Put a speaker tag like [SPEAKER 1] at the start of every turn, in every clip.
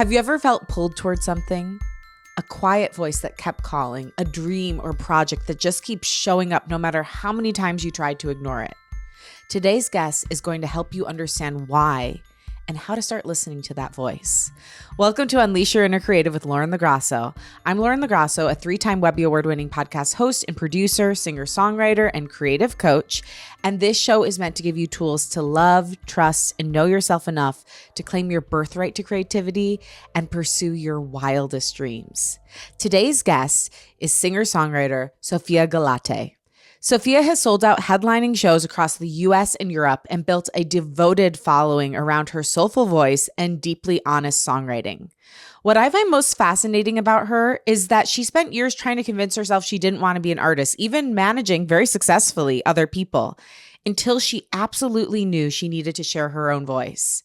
[SPEAKER 1] Have you ever felt pulled towards something? A quiet voice that kept calling, a dream or project that just keeps showing up no matter how many times you tried to ignore it. Today's guest is going to help you understand why and how to start listening to that voice. Welcome to Unleash Your Inner Creative with Lauren LaGrasso. I'm Lauren LaGrasso, a 3-time Webby Award-winning podcast host and producer, singer-songwriter, and creative coach. And this show is meant to give you tools to love, trust, and know yourself enough to claim your birthright to creativity and pursue your wildest dreams. Today's guest is singer-songwriter Sophia Galaté. Sophia has sold out headlining shows across the US and Europe and built a devoted following around her soulful voice and deeply honest songwriting. What I find most fascinating about her is that she spent years trying to convince herself she didn't want to be an artist, even managing very successfully other people, until she absolutely knew she needed to share her own voice.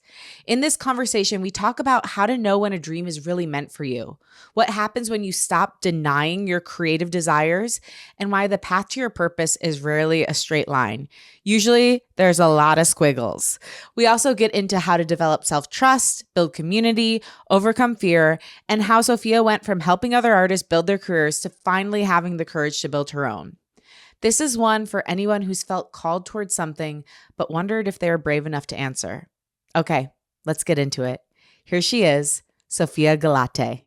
[SPEAKER 1] In this conversation, we talk about how to know when a dream is really meant for you, what happens when you stop denying your creative desires, and why the path to your purpose is rarely a straight line. Usually, there's a lot of squiggles. We also get into how to develop self-trust, build community, overcome fear, and how Sophia went from helping other artists build their careers to finally having the courage to build her own. This is one for anyone who's felt called towards something, but wondered if they were brave enough to answer. Okay, let's get into it. Here she is, Sophia Galaté.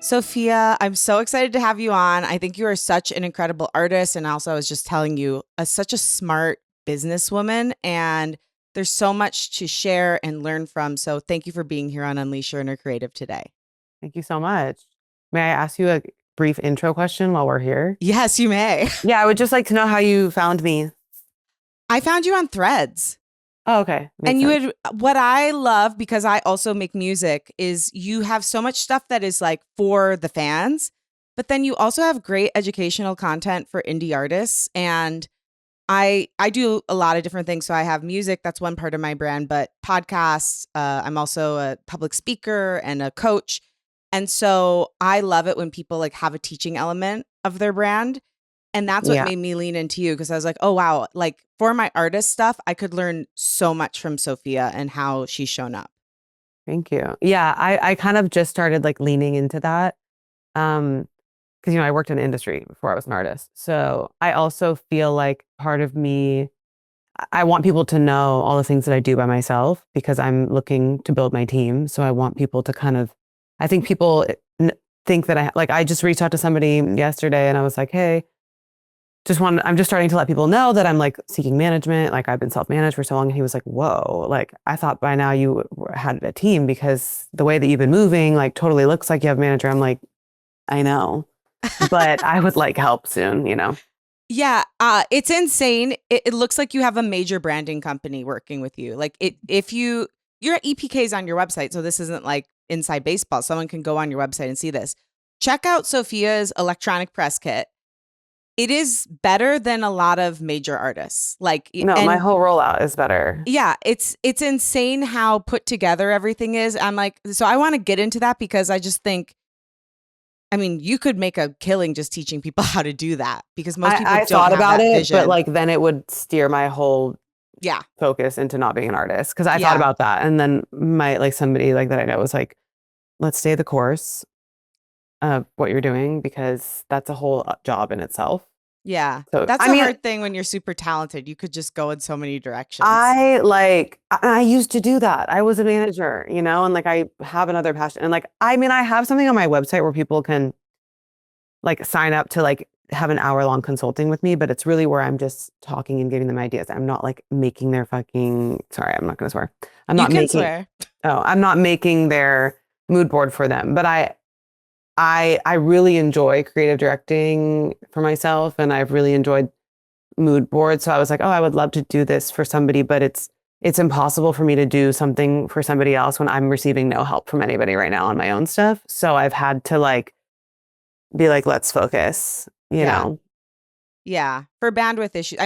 [SPEAKER 1] Sophia, I'm so excited to have you on. I think you are such an incredible artist. And also, I was just telling you, such a smart businesswoman. And there's so much to share and learn from. So thank you for being here on Unleash Your Inner Creative today.
[SPEAKER 2] Thank you so much. May I ask you a brief intro question while we're here?
[SPEAKER 1] Yes, you may.
[SPEAKER 2] Yeah, I would just like to know how you found me.
[SPEAKER 1] I found you on Threads.
[SPEAKER 2] Oh, okay. Makes sense.
[SPEAKER 1] What I love, because I also make music, is you have so much stuff that is like for the fans, but then you also have great educational content for indie artists. And I do a lot of different things. So I have music, that's one part of my brand, but podcasts, I'm also a public speaker and a coach. And so I love it when people like have a teaching element of their brand. And that's what made me lean into you, because I was like, oh, wow, like for my artist stuff, I could learn so much from Sophia and how she's shown up.
[SPEAKER 2] Thank you. Yeah, I kind of just started like leaning into that. Because, I worked in the industry before I was an artist. So I also feel like part of me, I want people to know all the things that I do by myself because I'm looking to build my team. So I want people to kind of, I think people think that I just reached out to somebody yesterday and I was like, hey, I'm just starting to let people know that I'm like seeking management. Like I've been self-managed for so long. And he was like, whoa, like I thought by now you had a team because the way that you've been moving, like totally looks like you have a manager. I'm like, I know, but I would like help soon,
[SPEAKER 1] Yeah, it's insane. It looks like you have a major branding company working with you. Like if you're at EPKs on your website, so this isn't like inside baseball. Someone can go on your website and see this. Check out Sophia's electronic press kit. It is better than a lot of major artists. My
[SPEAKER 2] whole rollout is better.
[SPEAKER 1] Yeah, it's insane how put together everything is. I'm like, so I want to get into that because I just think, you could make a killing just teaching people how to do that because most people don't
[SPEAKER 2] thought
[SPEAKER 1] have
[SPEAKER 2] about
[SPEAKER 1] that
[SPEAKER 2] it,
[SPEAKER 1] vision.
[SPEAKER 2] but like then it would steer my whole focus into not being an artist because I thought about that, and then somebody like that I know was like, let's stay the course of what you're doing because that's a whole job in itself.
[SPEAKER 1] Yeah,
[SPEAKER 2] so
[SPEAKER 1] that's a hard thing when you're super talented. You could just go in so many directions.
[SPEAKER 2] I used to do that. I was a manager, and like I have another passion. And like, I have something on my website where people can like sign up to like have an hour-long consulting with me, but it's really where I'm just talking and giving them ideas. I'm not like making their sorry, I'm not going to swear.
[SPEAKER 1] Swear.
[SPEAKER 2] Oh, I'm not making their mood board for them, but I really enjoy creative directing for myself, and I've really enjoyed mood boards. So I was like, oh, I would love to do this for somebody, but it's impossible for me to do something for somebody else when I'm receiving no help from anybody right now on my own stuff. So I've had to like be like, let's focus, you know?
[SPEAKER 1] Yeah, for bandwidth issues.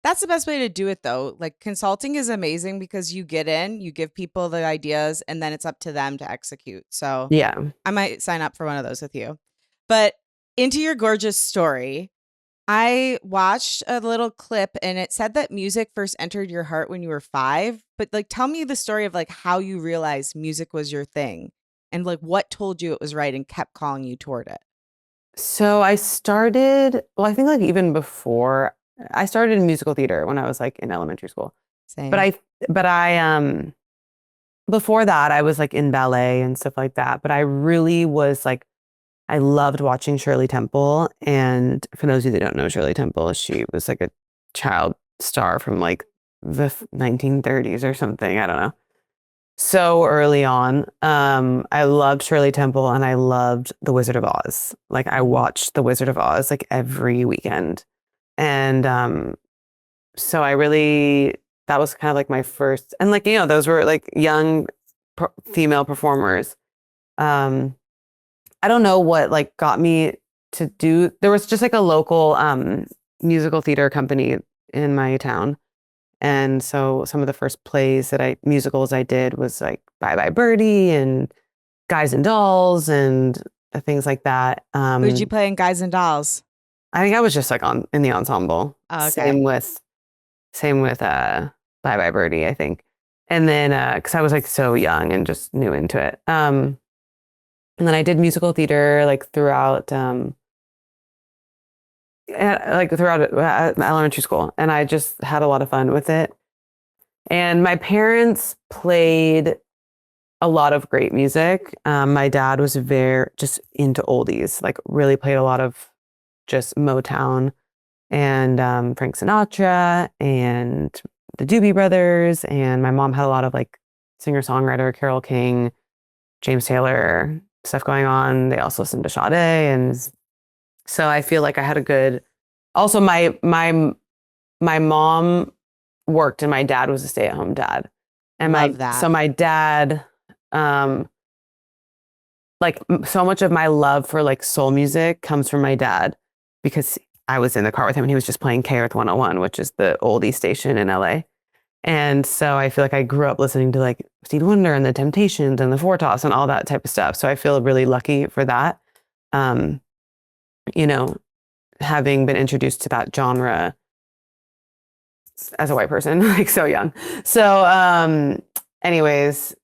[SPEAKER 1] That's the best way to do it though. Like consulting is amazing because you get in, you give people the ideas, and then it's up to them to execute. So
[SPEAKER 2] yeah,
[SPEAKER 1] I might sign up for one of those with you. But into your gorgeous story, I watched a little clip and it said that music first entered your heart when you were 5. But like, tell me the story of like how you realized music was your thing and like what told you it was right and kept calling you toward it.
[SPEAKER 2] So I started, well, I think like even before I started in musical theater when I was like in elementary school. But
[SPEAKER 1] Same.
[SPEAKER 2] I before that I was like in ballet and stuff like that. But I really was like I loved watching Shirley Temple. And for those of you that don't know Shirley Temple, she was like a child star from like the 1930s or something. I don't know. So early on, I loved Shirley Temple and I loved The Wizard of Oz. Like I watched The Wizard of Oz like every weekend. And so I really, that was kind of like my first, and like, those were like young female performers. Um, I don't know what like got me to do. There was just like a local musical theater company in my town. And so some of the first musicals I did was like Bye Bye Birdie and Guys and Dolls and things like that.
[SPEAKER 1] Who did you play in Guys and Dolls?
[SPEAKER 2] I think I was just like in the ensemble.
[SPEAKER 1] Oh, okay.
[SPEAKER 2] Same with Bye Bye Birdie, I think. And then because I was like so young and just new into it. And then I did musical theater like throughout elementary school, and I just had a lot of fun with it. And my parents played a lot of great music. My dad was very just into oldies, like really played a lot of just Motown and Frank Sinatra and the Doobie Brothers. And my mom had a lot of like singer-songwriter Carole King, James Taylor stuff going on. They also listened to Sade, and so I feel like I had a good. Also, my mom worked, and my dad was a stay-at-home dad, and
[SPEAKER 1] Love that.
[SPEAKER 2] so my dad, like so much of my love for like soul music comes from my dad because I was in the car with him and he was just playing K Earth 101, which is the oldie station in LA. And so I feel like I grew up listening to like Stevie Wonder and the Temptations and the Four Tops and all that type of stuff. So I feel really lucky for that. Um, you know, having been introduced to that genre as a white person, like so young. So, anyways,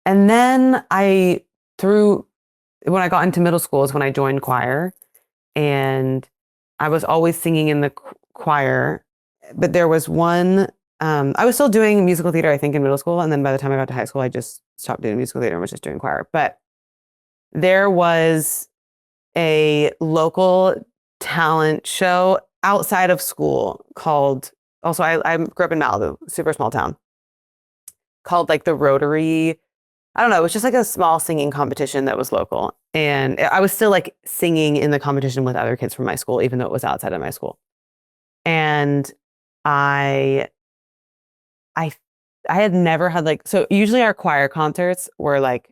[SPEAKER 2] and then when I got into middle school is when I joined choir, and I was always singing in the choir, but there was one, I was still doing musical theater, I think, in middle school. And then by the time I got to high school, I just stopped doing musical theater and was just doing choir. But there was a local talent show outside of school called, also, I grew up in Malibu, super small town, called like the Rotary. I don't know. It was just like a small singing competition that was local. And I was still like singing in the competition with other kids from my school, even though it was outside of my school. And I, I, I had never had like, so usually our choir concerts were like,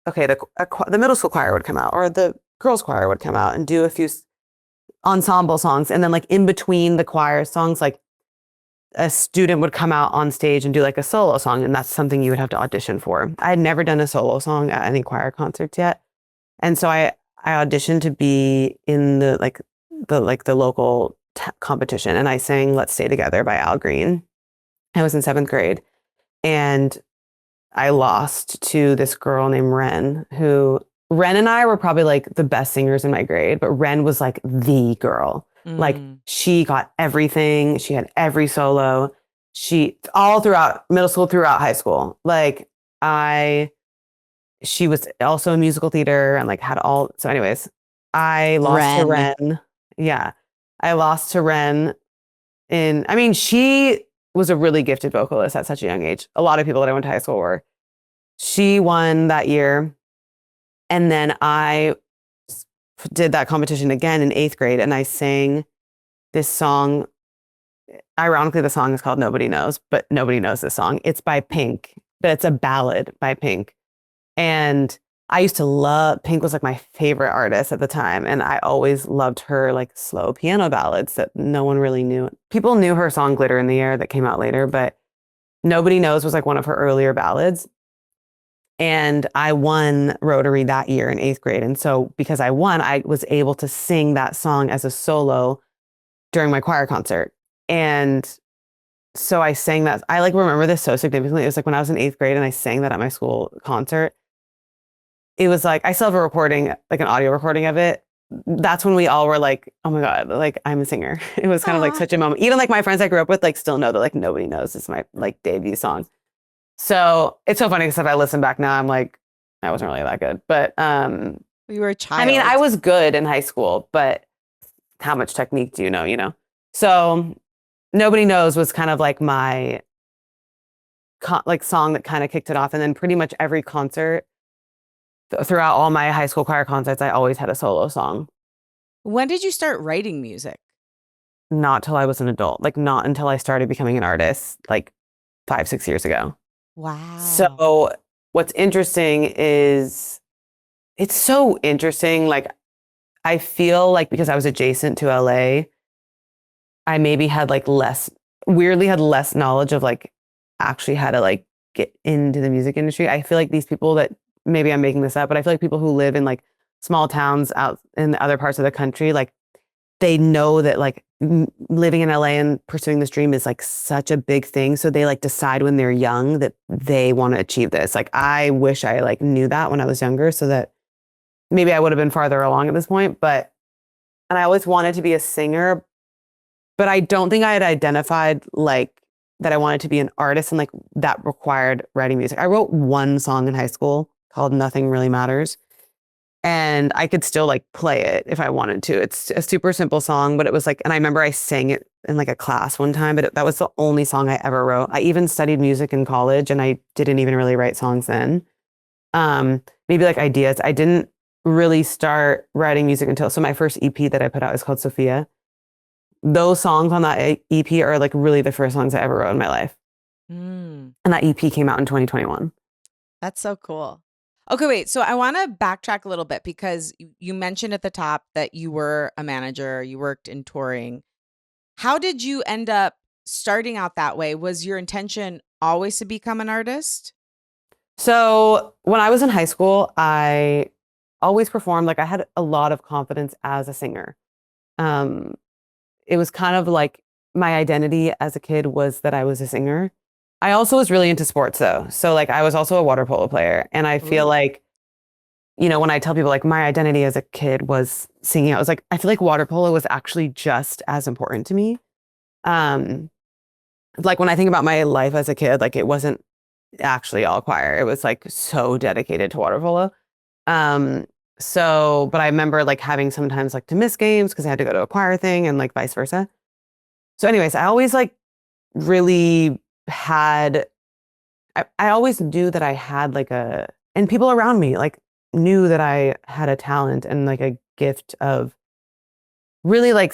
[SPEAKER 2] okay, the middle school choir would come out or the girls choir would come out and do a few ensemble songs. And then like in between the choir songs, like a student would come out on stage and do like a solo song, and that's something you would have to audition for. I had never done a solo song at any choir concerts yet. And so I auditioned to be in the local competition, and I sang Let's Stay Together by Al Green. I was in 7th grade, and I lost to this girl named Ren and I were probably like the best singers in my grade, but Ren was like the girl. Like she got everything. She had every solo. She all throughout middle school, throughout high school. Like she was also in musical theater and like had all. So anyways, I lost to Ren. Yeah. I lost to Ren I mean, she was a really gifted vocalist at such a young age. A lot of people that I went to high school were. She won that year. And then I did that competition again in 8th grade, and I sang this song. Ironically, the song is called Nobody Knows, but nobody knows this song. It's by Pink, but it's a ballad by Pink. And I used to love, Pink was like my favorite artist at the time. And I always loved her like slow piano ballads that no one really knew. People knew her song Glitter in the Air that came out later, but Nobody Knows was like one of her earlier ballads. And I won Rotary that year in 8th grade. And so because I won, I was able to sing that song as a solo during my choir concert. And so I sang that. I like remember this so significantly. It was like when I was in 8th grade and I sang that at my school concert. It was like, I still have a recording, like an audio recording of it. That's when we all were like, oh my God, like I'm a singer. It was kind of like such a moment. Even like my friends I grew up with, like still know that like nobody knows it's my like debut song. So it's so funny because if I listen back now, I'm like, I wasn't really that good. But
[SPEAKER 1] you were a child.
[SPEAKER 2] I mean, I was good in high school, but how much technique do you know, you know? So Nobody Knows was kind of like my like song that kind of kicked it off. And then pretty much every concert throughout all my high school choir concerts, I always had a solo song.
[SPEAKER 1] When did you start writing music?
[SPEAKER 2] Not till I was an adult, like not until I started becoming an artist, like 5, 6 years ago.
[SPEAKER 1] Wow.
[SPEAKER 2] So what's interesting is it's so interesting. Like I feel like because I was adjacent to LA, I maybe had like weirdly had less knowledge of like actually how to like get into the music industry. I feel like these people that maybe I'm making this up, but I feel like people who live in like small towns out in other parts of the country, like they know that like living in LA and pursuing this dream is like such a big thing. So they like decide when they're young that they want to achieve this. Like I wish I like knew that when I was younger so that maybe I would have been farther along at this point. And I always wanted to be a singer, but I don't think I had identified like that I wanted to be an artist and like that required writing music. I wrote one song in high school called Nothing Really Matters. And I could still like play it if I wanted to. It's a super simple song, but it was like, and I remember I sang it in like a class one time, but that was the only song I ever wrote. I even studied music in college and I didn't even really write songs then. Maybe like ideas. I didn't really start writing music until, so my first EP that I put out is called Sophia. Those songs on that EP are like really the first songs I ever wrote in my life. And that EP came out in 2021.
[SPEAKER 1] That's so cool. Okay, wait. So I want to backtrack a little bit because you mentioned at the top that you were a manager, you worked in touring. How did you end up starting out that way? Was your intention always to become an artist?
[SPEAKER 2] So when I was in high school, I always performed. Like I had a lot of confidence as a singer. It was kind of like my identity as a kid was that I was a singer. I also was really into sports though. So like I was also a water polo player. And I feel like, you know, when I tell people like my identity as a kid was singing, I was like, I feel like water polo was actually just as important to me. Like when I think about my life as a kid, like it wasn't actually all choir. It was like so dedicated to water polo. But I remember like having sometimes like to miss games because I had to go to a choir thing and like vice versa. So anyways, I always like really had, I always knew that I had like and people around me like knew that I had a talent and like a gift of really like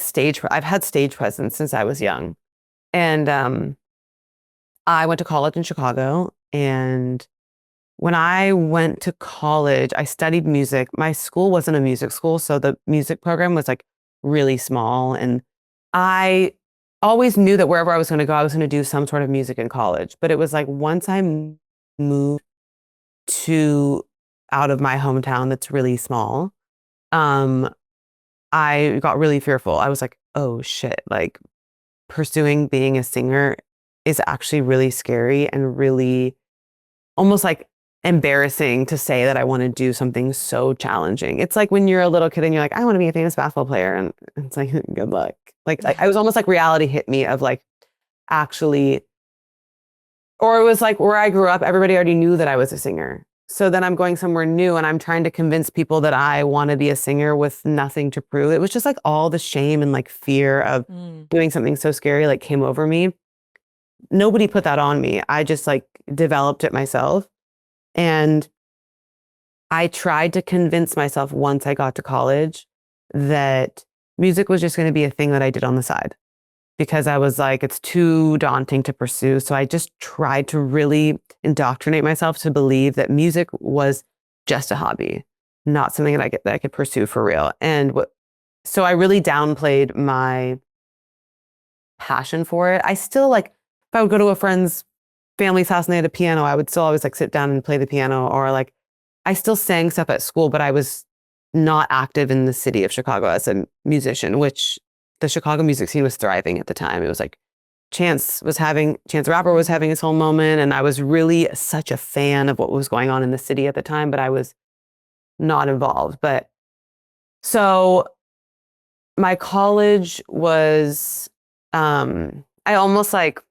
[SPEAKER 2] I've had stage presence since I was young. And I went to college in Chicago. And when I went to college, I studied music. My school wasn't a music school, so the music program was like really small. And I always knew that wherever I was going to go, I was going to do some sort of music in college. But it was like once I moved to out of my hometown that's really small, I got really fearful. I was like, oh shit, like pursuing being a singer is actually really scary and really almost like embarrassing to say that I want to do something so challenging. It's like when you're a little kid and you're like, I want to be a famous basketball player. And it's like, good luck. Like I was almost like reality hit me of like actually, or it was like where I grew up, everybody already knew that I was a singer. So then I'm going somewhere new and I'm trying to convince people that I want to be a singer with nothing to prove. It was just like all the shame and like fear of doing something so scary like came over me. Nobody put that on me. I just like developed it myself. And I tried to convince myself once I got to college that music was just going to be a thing that I did on the side because I was like, it's too daunting to pursue. So I just tried to really indoctrinate myself to believe that music was just a hobby, not something that I could pursue for real. So I really downplayed my passion for it. I still like, if I would go to a friend's family's house and they had a piano, I would still always like sit down and play the piano, or like I still sang stuff at school, but I was not active in the city of Chicago as a musician, which the Chicago music scene was thriving at the time. It was like Chance the Rapper was having his whole moment. And I was really such a fan of what was going on in the city at the time, but I was not involved. But so my college was, I almost like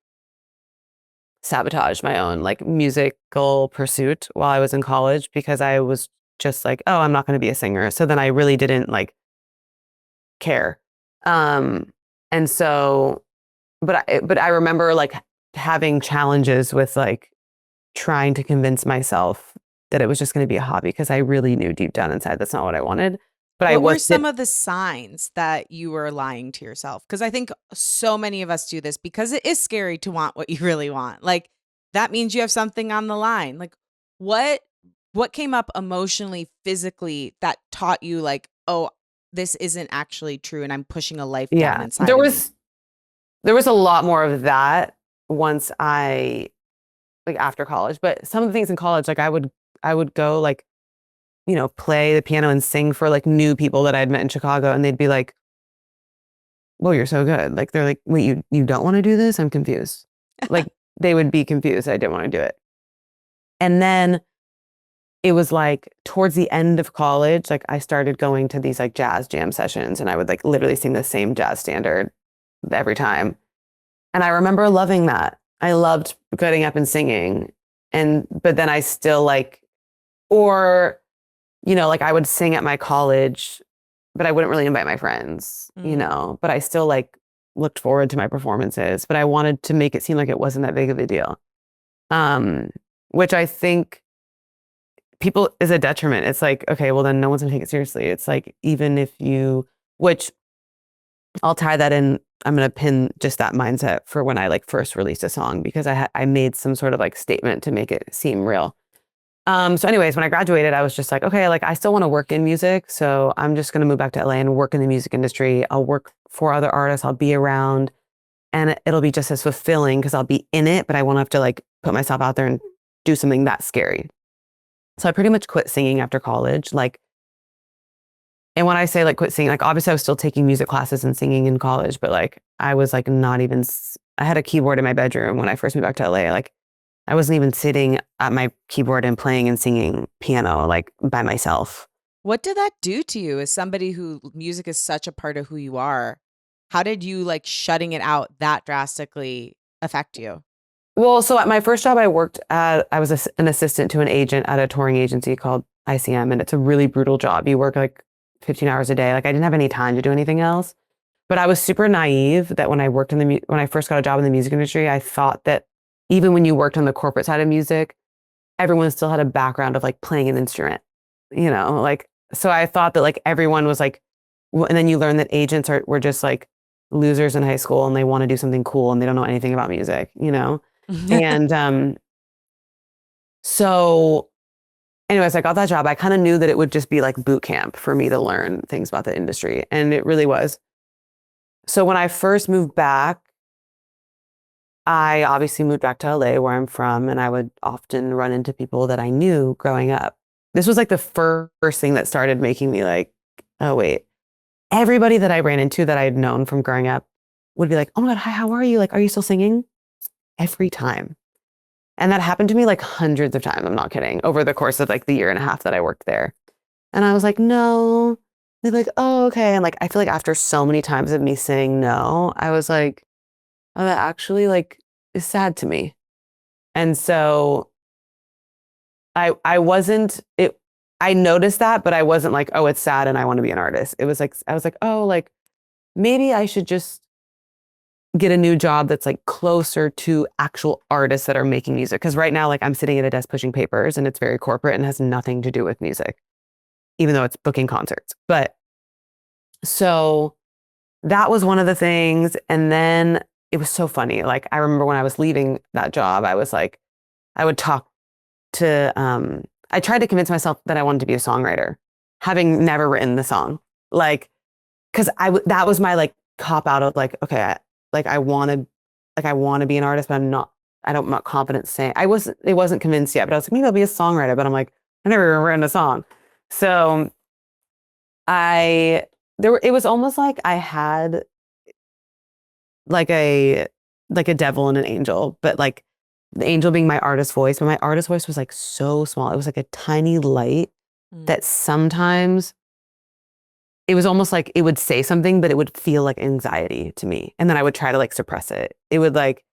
[SPEAKER 2] sabotaged my own like musical pursuit while I was in college because I was just like, oh, I'm not going to be a singer. So then I really didn't like care. And so, but I remember like having challenges with like trying to convince myself that it was just going to be a hobby because I really knew deep down inside that's not what I wanted. But
[SPEAKER 1] What were some of the signs that you were lying to yourself? Because I think so many of us do this because it is scary to want what you really want. Like that means you have something on the line. Like what came up emotionally, physically that taught you like, oh, this isn't actually true and I'm pushing a life down inside of me?
[SPEAKER 2] There was a lot more of that once I like after college, but some of the things in college, like I would go like, you know, play the piano and sing for like new people that I'd met in Chicago, and they'd be like, "Well, you're so good." Like they're like, "Wait, you don't want to do this?" I'm confused. Like they would be confused. I didn't want to do it. And then it was like towards the end of college, like I started going to these like jazz jam sessions, and I would like literally sing the same jazz standard every time. And I remember loving that. I loved getting up and singing. But then I still like, or, you know, like I would sing at my college, but I wouldn't really invite my friends, you know, but I still like looked forward to my performances, but I wanted to make it seem like it wasn't that big of a deal. Which I think people is a detriment. It's like, okay, well then no one's gonna take it seriously. It's like, even if you, which I'll tie that in. I'm going to pin just that mindset for when I like first released a song, because I made some sort of like statement to make it seem real. So anyways, when I graduated, I was just like, okay, like I still want to work in music. So I'm just going to move back to LA and work in the music industry. I'll work for other artists. I'll be around, and it'll be just as fulfilling because I'll be in it, but I won't have to like put myself out there and do something that scary. So I pretty much quit singing after college. Like, and when I say like quit singing, like obviously I was still taking music classes and singing in college, but like I was like not even, I had a keyboard in my bedroom when I first moved back to LA. Like I wasn't even sitting at my keyboard and playing and singing piano like by myself.
[SPEAKER 1] What did that do to you as somebody who music is such a part of who you are? How did you like shutting it out that drastically affect you?
[SPEAKER 2] Well, so at my first job, I was an assistant to an agent at a touring agency called ICM, and it's a really brutal job. You work like 15 hours a day. Like I didn't have any time to do anything else. But I was super naive that when I worked in when I first got a job in the music industry, I thought that even when you worked on the corporate side of music, everyone still had a background of like playing an instrument, you know, like, so I thought that like everyone was like, and then you learn that agents were just like losers in high school and they want to do something cool and they don't know anything about music, you know? And so anyways, I got that job. I kind of knew that it would just be like boot camp for me to learn things about the industry. And it really was. So when I first moved back, I obviously moved back to LA where I'm from, and I would often run into people that I knew growing up. This was like the first thing that started making me like, oh, wait. Everybody that I ran into that I had known from growing up would be like, oh my God, hi, how are you? Like, are you still singing? Every time. And that happened to me like hundreds of times. I'm not kidding. Over the course of like the year and a half that I worked there. And I was like, no. They're like, oh, okay. And like, I feel like after so many times of me saying no, I was like, oh, that actually like is sad to me. And so I wasn't, I noticed that, but I wasn't like, oh, it's sad and I want to be an artist. It was like, I was like, oh, like maybe I should just get a new job that's like closer to actual artists that are making music. Cause right now, like I'm sitting at a desk pushing papers and it's very corporate and has nothing to do with music, even though it's booking concerts. But so that was one of the things. And then it was so funny. Like I remember when I was leaving that job, I was like, I would talk to, I tried to convince myself that I wanted to be a songwriter, having never written the song. Like, cause that was my like cop out of like, okay, I want to be an artist, but I'm not confident saying, it wasn't convinced yet, but I was like, maybe I'll be a songwriter, but I'm like, I never written a song. So it was almost like I had like a devil and an angel, but like the angel being my artist voice, but my artist voice was like so small. It was like a tiny light that sometimes it was almost like it would say something, but it would feel like anxiety to me. And then I would try to like suppress it. It would like,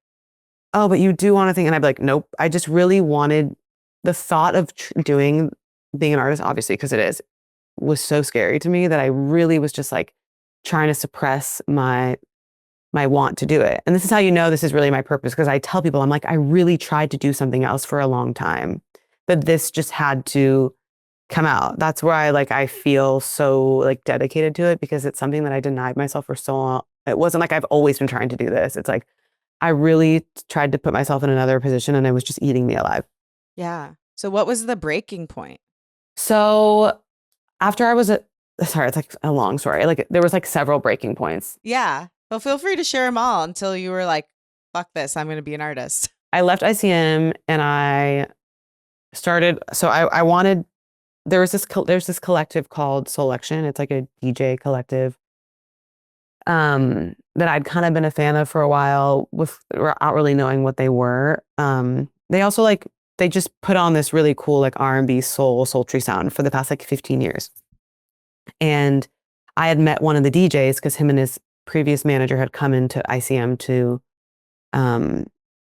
[SPEAKER 2] oh, but you do want to think. And I'd be like, nope. I just really wanted the thought of being an artist, obviously, because it is, was so scary to me that I really was just like trying to suppress my want to do it. And this is how you know this is really my purpose, because I tell people, I'm like, I really tried to do something else for a long time, but this just had to come out. That's why I feel so like dedicated to it, because it's something that I denied myself for so long. It wasn't like I've always been trying to do this. It's like I really tried to put myself in another position, and it was just eating me alive.
[SPEAKER 1] Yeah. So what was the breaking point?
[SPEAKER 2] So after I was sorry, it's like a long story. Like there was like several breaking points.
[SPEAKER 1] Yeah. Well, feel free to share them all until you were like, fuck this, I'm going to be an artist.
[SPEAKER 2] I left ICM and I started, so I wanted, there's this collective called Selection. It's like a DJ collective that I'd kind of been a fan of for a while without really knowing what they were. They also they just put on this really cool like R&B sultry sound for the past like 15 years. And I had met one of the DJs because him and his previous manager had come into ICM to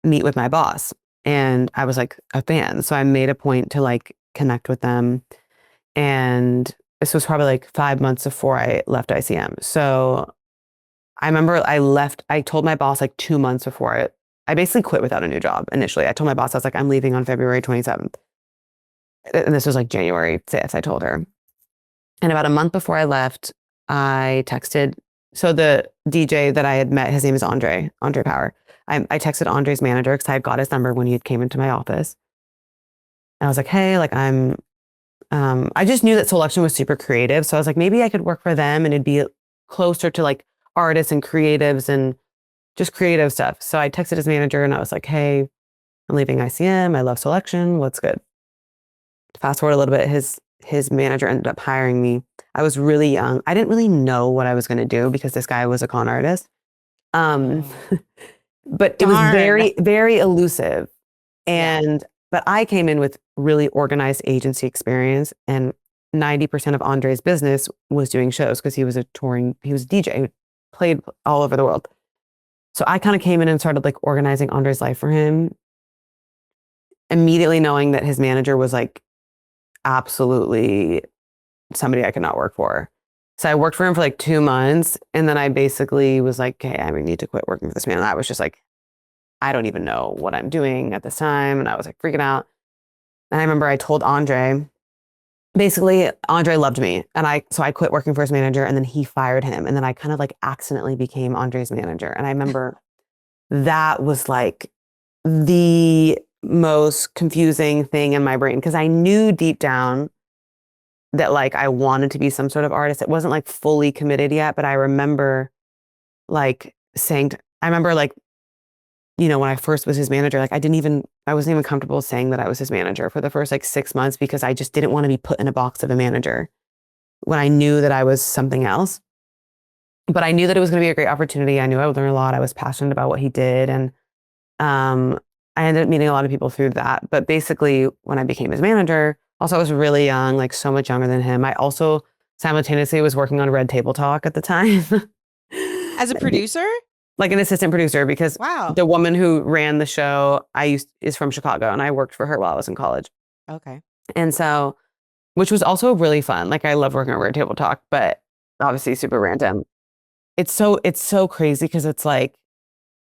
[SPEAKER 2] meet with my boss. And I was like a fan. So I made a point to like connect with them. And this was probably like 5 months before I left ICM. So I remember I told my boss like 2 months before I basically quit without a new job initially. I told my boss, I was like, I'm leaving on February 27th. And this was like January 5th, I told her. And about a month before I left, I texted. So the DJ that I had met, his name is Andre Power. I texted Andre's manager because I had got his number when he had came into my office. And I was like, hey, like I just knew that Selection was super creative. So I was like, maybe I could work for them and it'd be closer to like artists and creatives and just creative stuff. So I texted his manager and I was like, hey, I'm leaving ICM. I love Selection. What's good? Fast forward a little bit, his manager ended up hiring me. I was really young. I didn't really know what I was going to do because this guy was a con artist. But it was very, very elusive. And, but I came in with really organized agency experience, and 90% of Andre's business was doing shows because he was a DJ who played all over the world. So I kind of came in and started like organizing Andre's life for him, immediately knowing that his manager was like absolutely somebody I could not work for. So I worked for him for like 2 months, and then I basically was like, hey, I need to quit working for this man. And I was just like, I don't even know what I'm doing at this time. And I was like freaking out. And I remember I told Andre, basically Andre loved me. And so I quit working for his manager, and then he fired him. And then I kind of like accidentally became Andre's manager. And I remember that was like the most confusing thing in my brain, because I knew deep down that like I wanted to be some sort of artist. It wasn't like fully committed yet, but I remember like saying, when I first was his manager, like I wasn't even comfortable saying that I was his manager for the first like 6 months, because I just didn't want to be put in a box of a manager when I knew that I was something else. But I knew that it was going to be a great opportunity. I knew I would learn a lot. I was passionate about what he did. And I ended up meeting a lot of people through that. But basically, when I became his manager, also I was really young, like so much younger than him. I also simultaneously was working on Red Table Talk at the time.
[SPEAKER 1] As a producer?
[SPEAKER 2] Like an assistant producer, because the woman who ran the show is from Chicago, and I worked for her while I was in college.
[SPEAKER 1] Okay.
[SPEAKER 2] And so, which was also really fun. Like I love working on Red Table Talk, but obviously super random. It's so crazy because it's like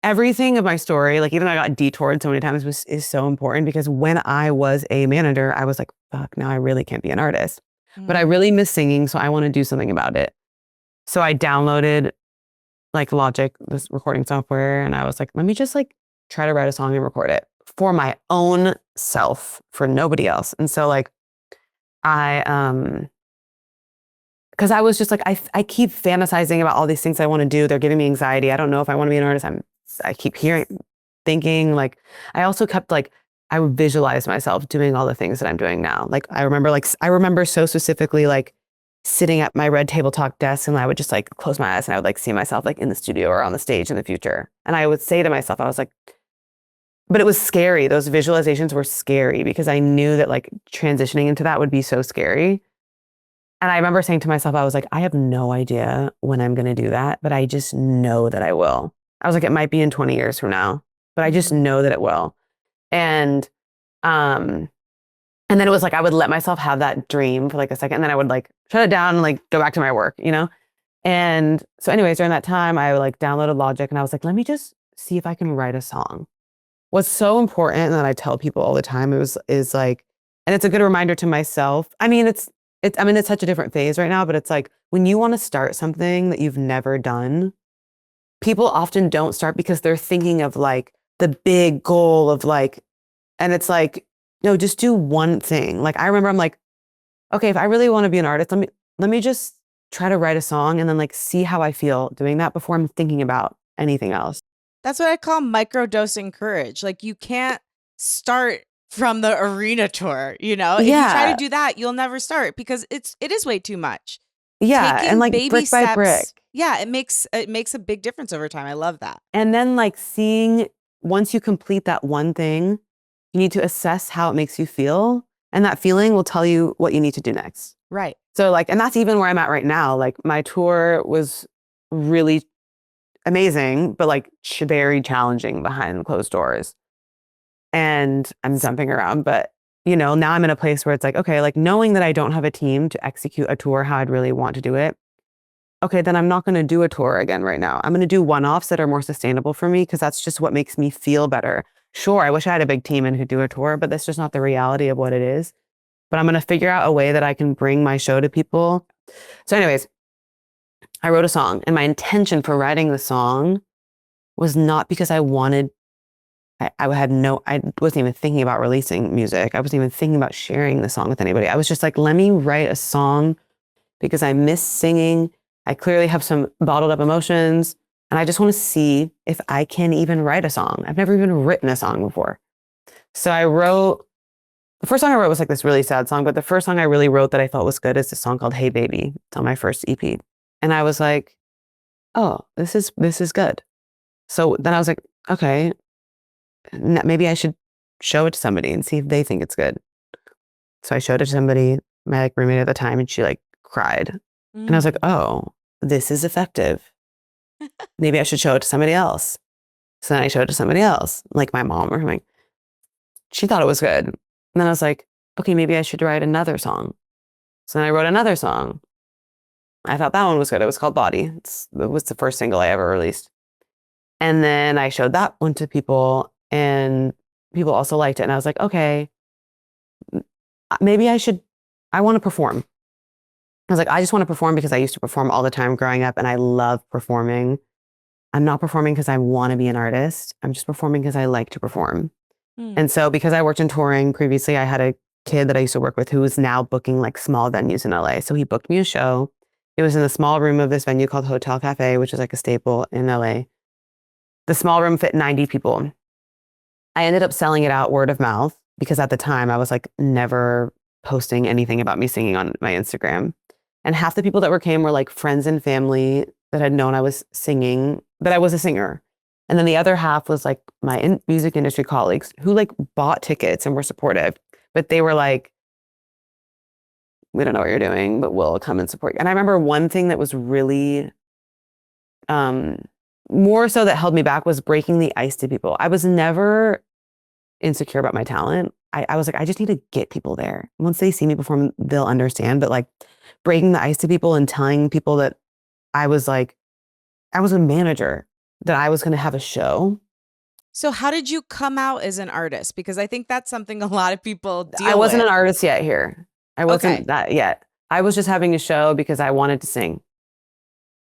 [SPEAKER 2] everything of my story, like even though I got detoured so many times, is so important, because when I was a manager, I was like, fuck, now I really can't be an artist. But I really miss singing, so I want to do something about it. So I downloaded like Logic, this recording software, and I was like, let me just like try to write a song and record it for my own self, for nobody else. And so like because I was just like, I keep fantasizing about all these things I want to do. They're giving me anxiety. I don't know if I want to be an artist. I keep hearing thinking, like, I also kept like, I would visualize myself doing all the things that I'm doing now. Like, I remember so specifically, like, sitting at my red table talk desk, and I would just like close my eyes and I would like see myself like in the studio or on the stage in the future. And I would say to myself, I was like, but it was scary. Those visualizations were scary because I knew that like transitioning into that would be so scary. And I remember saying to myself, I was like, I have no idea when I'm going to do that, but I just know that I will. I was like, it might be in 20 years from now, but I just know that it will. And, um, and then it was like, I would let myself have that dream for like a second, and then I would like shut it down and like go back to my work, you know? And so anyways, during that time, I like downloaded Logic and I was like, let me just see if I can write a song. What's so important, and that I tell people all the time, is like, and it's a good reminder to myself. I mean, it's such a different phase right now, but it's like when you want to start something that you've never done, people often don't start because they're thinking of like the big goal of like, and it's like, no, just do one thing. Like I remember I'm like, okay, if I really want to be an artist, let me just try to write a song and then like see how I feel doing that before I'm thinking about anything else.
[SPEAKER 1] That's what I call microdosing courage. Like you can't start from the arena tour, you know? If you try to do that, you'll never start because it is way too much.
[SPEAKER 2] Yeah,
[SPEAKER 1] Taking
[SPEAKER 2] and like
[SPEAKER 1] baby
[SPEAKER 2] brick
[SPEAKER 1] steps,
[SPEAKER 2] by brick.
[SPEAKER 1] Yeah, it makes a big difference over time. I love that.
[SPEAKER 2] And then like seeing, once you complete that one thing, you need to assess how it makes you feel, and that feeling will tell you what you need to do next.
[SPEAKER 1] Right.
[SPEAKER 2] So like, and that's even where I'm at right now. Like my tour was really amazing, but like very challenging behind closed doors. And I'm jumping around, but you know, now I'm in a place where it's like, okay, like knowing that I don't have a team to execute a tour how I'd really want to do it. Okay, then I'm not going to do a tour again right now. I'm going to do one-offs that are more sustainable for me because that's just what makes me feel better. Sure, I wish I had a big team and could do a tour, but that's just not the reality of what it is. But I'm going to figure out a way that I can bring my show to people. So anyways, I wrote a song, and my intention for writing the song was not because I wanted, I wasn't even thinking about releasing music. I wasn't even thinking about sharing the song with anybody. I was just like, let me write a song because I miss singing. I clearly have some bottled up emotions, and I just want to see if I can even write a song. I've never even written a song before. So the first song I wrote was like this really sad song, but the first song I really wrote that I felt was good is this song called Hey Baby. It's on my first EP. And I was like, oh, this is good. So then I was like, okay, maybe I should show it to somebody and see if they think it's good. So I showed it to somebody, my like roommate at the time, and she like cried. And I was like, oh, this is effective. Maybe I should show it to somebody else. So then I showed it to somebody else, like my mom or something. She thought it was good. And then I was like, okay, maybe I should write another song. So then I wrote another song. I thought that one was good. It was called Body. It was the first single I ever released. And then I showed that one to people, and people also liked it. And I was like, okay, maybe I want to perform. I was like, I just want to perform because I used to perform all the time growing up, and I love performing. I'm not performing because I want to be an artist. I'm just performing because I like to perform. And so because I worked in touring previously, I had a kid that I used to work with who was now booking like small venues in LA. So he booked me a show. It was in the small room of this venue called Hotel Cafe, which is like a staple in LA. The small room fit 90 people. I ended up selling it out word of mouth because at the time I was like never posting anything about me singing on my Instagram. And half the people that came were like friends and family that had known I was singing, that I was a singer. And then the other half was like my music industry colleagues who like bought tickets and were supportive, but they were like, we don't know what you're doing, but we'll come and support you. And I remember one thing that was really more so that held me back was breaking the ice to people. I was never insecure about my talent. I was like, I just need to get people there. Once they see me perform, they'll understand. But like breaking the ice to people and telling people that I was a manager, that I was going to have a show.
[SPEAKER 1] So how did you come out as an artist? Because I think that's something a lot of people deal with.
[SPEAKER 2] I wasn't an artist yet here. I wasn't that yet. I was just having a show because I wanted to sing.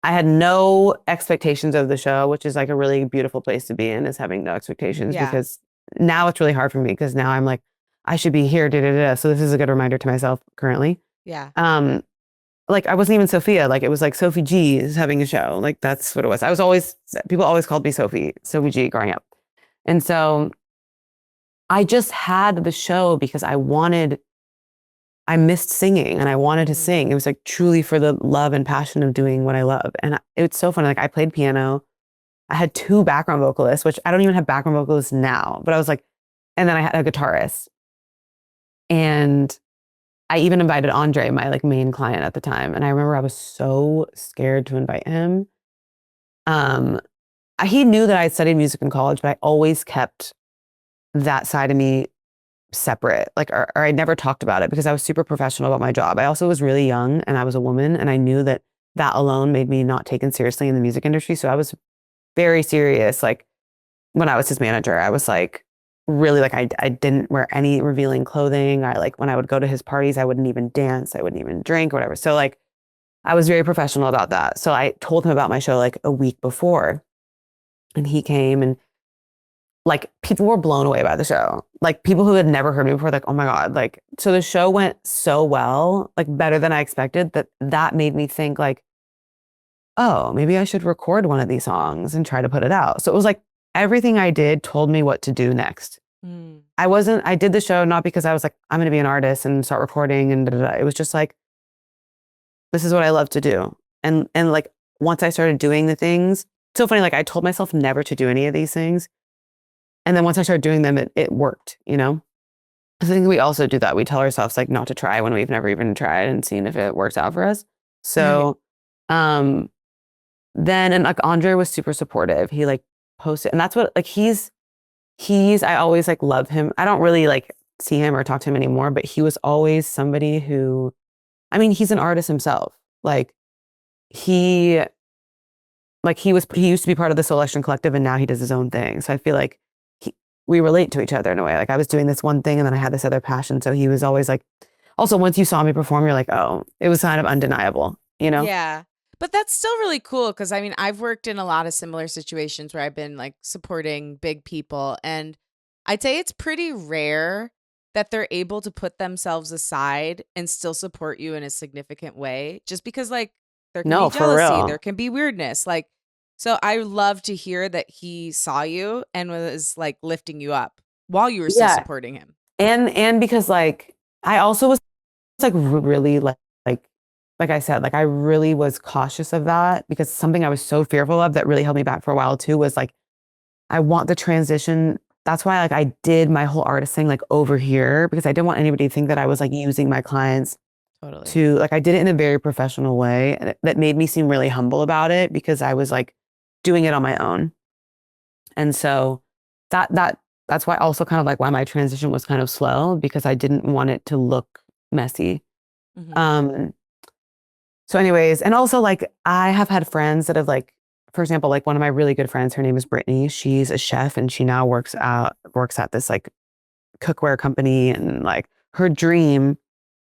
[SPEAKER 2] I had no expectations of the show, which is like a really beautiful place to be in, is having no expectations. Yeah. Because now it's really hard for me because now I'm like, I should be here. So this is a good reminder to myself currently.
[SPEAKER 1] Yeah.
[SPEAKER 2] Like I wasn't even Sophia. Like it was like Sophie G is having a show. Like that's what it was. People always called me Sophie G growing up. And so I just had the show because I missed singing and I wanted to sing. It was like truly for the love and passion of doing what I love. And it's so funny. Like I played piano. I had 2 background vocalists, which I don't even have background vocalists now, but I was like, and then I had a guitarist. And I even invited Andre, my like main client at the time. And I remember I was so scared to invite him. Um, he knew that I had studied music in college, but I always kept that side of me separate, like, or I never talked about it because I was super professional about my job. I also was really young and I was a woman, and I knew that that alone made me not taken seriously in the music industry. So I was very serious. Like when I was his manager, I was like, really like, I didn't wear any revealing clothing. I like, when I would go to his parties, I wouldn't even dance. I wouldn't even drink or whatever. So like, I was very professional about that. So I told him about my show like a week before, and he came, and like people were blown away by the show. Like people who had never heard me before, like, oh my God. Like, so the show went so well, like better than I expected, that made me think like, oh, maybe I should record one of these songs and try to put it out. So it was like everything I did told me what to do next. I did the show not because I was like, I'm going to be an artist and start recording and da, da, da. It was just like, this is what I love to do. And like, once I started doing the things, so funny, like I told myself never to do any of these things. And then once I started doing them, it worked, you know? I think we also do that. We tell ourselves like not to try when we've never even tried and seen if it works out for us. So, then, and like Andre was super supportive. He like posted, and that's what, like, I always like love him. I don't really like see him or talk to him anymore, but he was always somebody who, I mean, he's an artist himself. Like he he used to be part of the Soul Action Collective, and now he does his own thing. So I feel like we relate to each other in a way. Like I was doing this one thing and then I had this other passion. So he was always like, also once you saw me perform, you're like, oh, it was kind of undeniable, you know?
[SPEAKER 1] Yeah. But that's still really cool because I mean, I've worked in a lot of similar situations where I've been like supporting big people. And I'd say it's pretty rare that they're able to put themselves aside and still support you in a significant way just because like there can
[SPEAKER 2] No,
[SPEAKER 1] be
[SPEAKER 2] for
[SPEAKER 1] jealousy,
[SPEAKER 2] real.
[SPEAKER 1] there can be weirdness. Like, so I love to hear that he saw you and was like lifting you up while you were still
[SPEAKER 2] Yeah.
[SPEAKER 1] supporting him.
[SPEAKER 2] And because like, I also was like really like I said, like I really was cautious of that because something I was so fearful of that really held me back for a while too was like, I want the transition. That's why like I did my whole artist thing like over here because I didn't want anybody to think that I was like using my clients
[SPEAKER 1] Totally.
[SPEAKER 2] to like, I did it in a very professional way, and that made me seem really humble about it because I was like doing it on my own. And so that's why also kind of like why my transition was kind of slow because I didn't want it to look messy. Um, so anyways, and also like I have had friends that have like, for example, like one of my really good friends, her name is Brittany. She's a chef and she now works at this like cookware company, and like her dream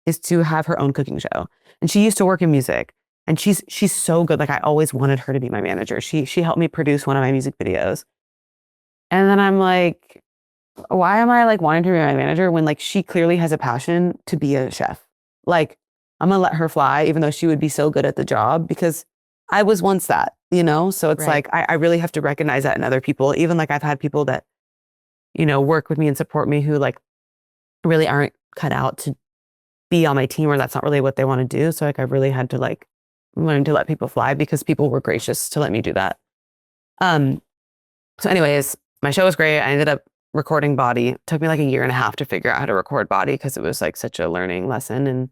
[SPEAKER 2] is to have her own cooking show. And she used to work in music, and she's so good. Like I always wanted her to be my manager. She helped me produce one of my music videos. And then I'm like, why am I like wanting to be my manager when like she clearly has a passion to be a chef? Like I'm gonna let her fly, even though she would be so good at the job because I was once that, you know? So it's
[SPEAKER 1] Right.
[SPEAKER 2] like, I really have to recognize that in other people. Even like I've had people that, you know, work with me and support me who like really aren't cut out to be on my team, or that's not really what they want to do. So like I really had to like learn to let people fly because people were gracious to let me do that. So anyways, my show was great. I ended up recording Body. It took me like a year and a half to figure out how to record Body because it was like such a learning lesson. And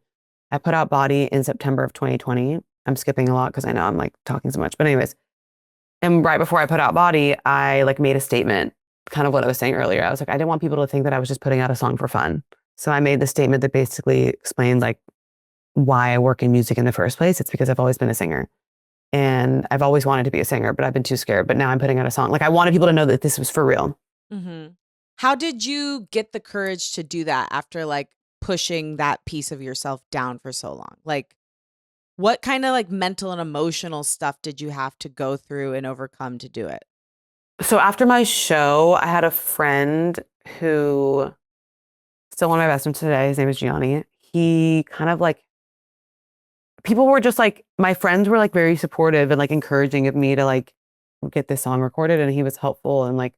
[SPEAKER 2] I put out Body in September of 2020. I'm skipping a lot because I know I'm like talking so much. But anyways, and right before I put out Body, I like made a statement, kind of what I was saying earlier. I was like, I didn't want people to think that I was just putting out a song for fun. So I made the statement that basically explained like why I work in music in the first place. It's because I've always been a singer. And I've always wanted to be a singer, but I've been too scared. But now I'm putting out a song. Like I wanted people to know that this was for real.
[SPEAKER 1] How did you get the courage to do that after like pushing that piece of yourself down for so long? Like what kind of like mental and emotional stuff did you have to go through and overcome to do it?
[SPEAKER 2] So after my show, I had a friend who, still one of my best friends today, his name is Gianni. He kind of like, people were just like, my friends were like very supportive and like encouraging of me to like get this song recorded, and he was helpful and like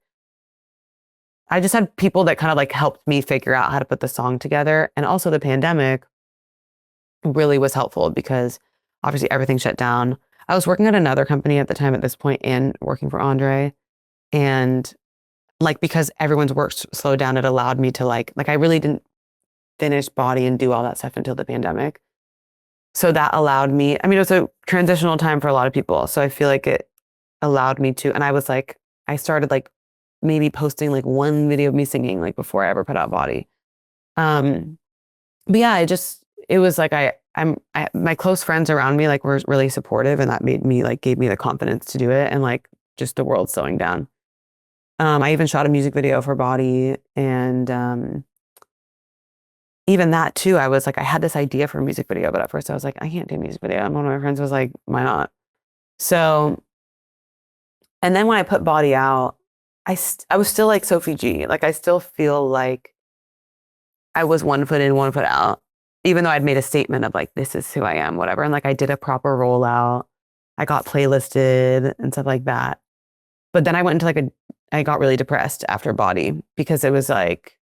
[SPEAKER 2] I just had people that kind of like helped me figure out how to put the song together. And also the pandemic really was helpful because obviously everything shut down. I was working at another company at the time at this point and working for Andre. And like, because everyone's work slowed down, it allowed me to like I really didn't finish Body and do all that stuff until the pandemic. So that allowed me, I mean, it was a transitional time for a lot of people. So I feel like it allowed me to, and I was like, I started like maybe posting like one video of me singing like before I ever put out Body. But yeah, it was like my close friends around me like were really supportive, and that made me like gave me the confidence to do it, and like just the world slowing down. I even shot a music video for Body, and even that too, I was like, I had this idea for a music video, but at first I was like, I can't do a music video. And one of my friends was like, why not? So, and then when I put Body out, I was still like Sophie G. Like I still feel like I was one foot in, one foot out, even though I'd made a statement of like, this is who I am, whatever. And like I did a proper rollout. I got playlisted and stuff like that. But then I went into I got really depressed after Body because it was like,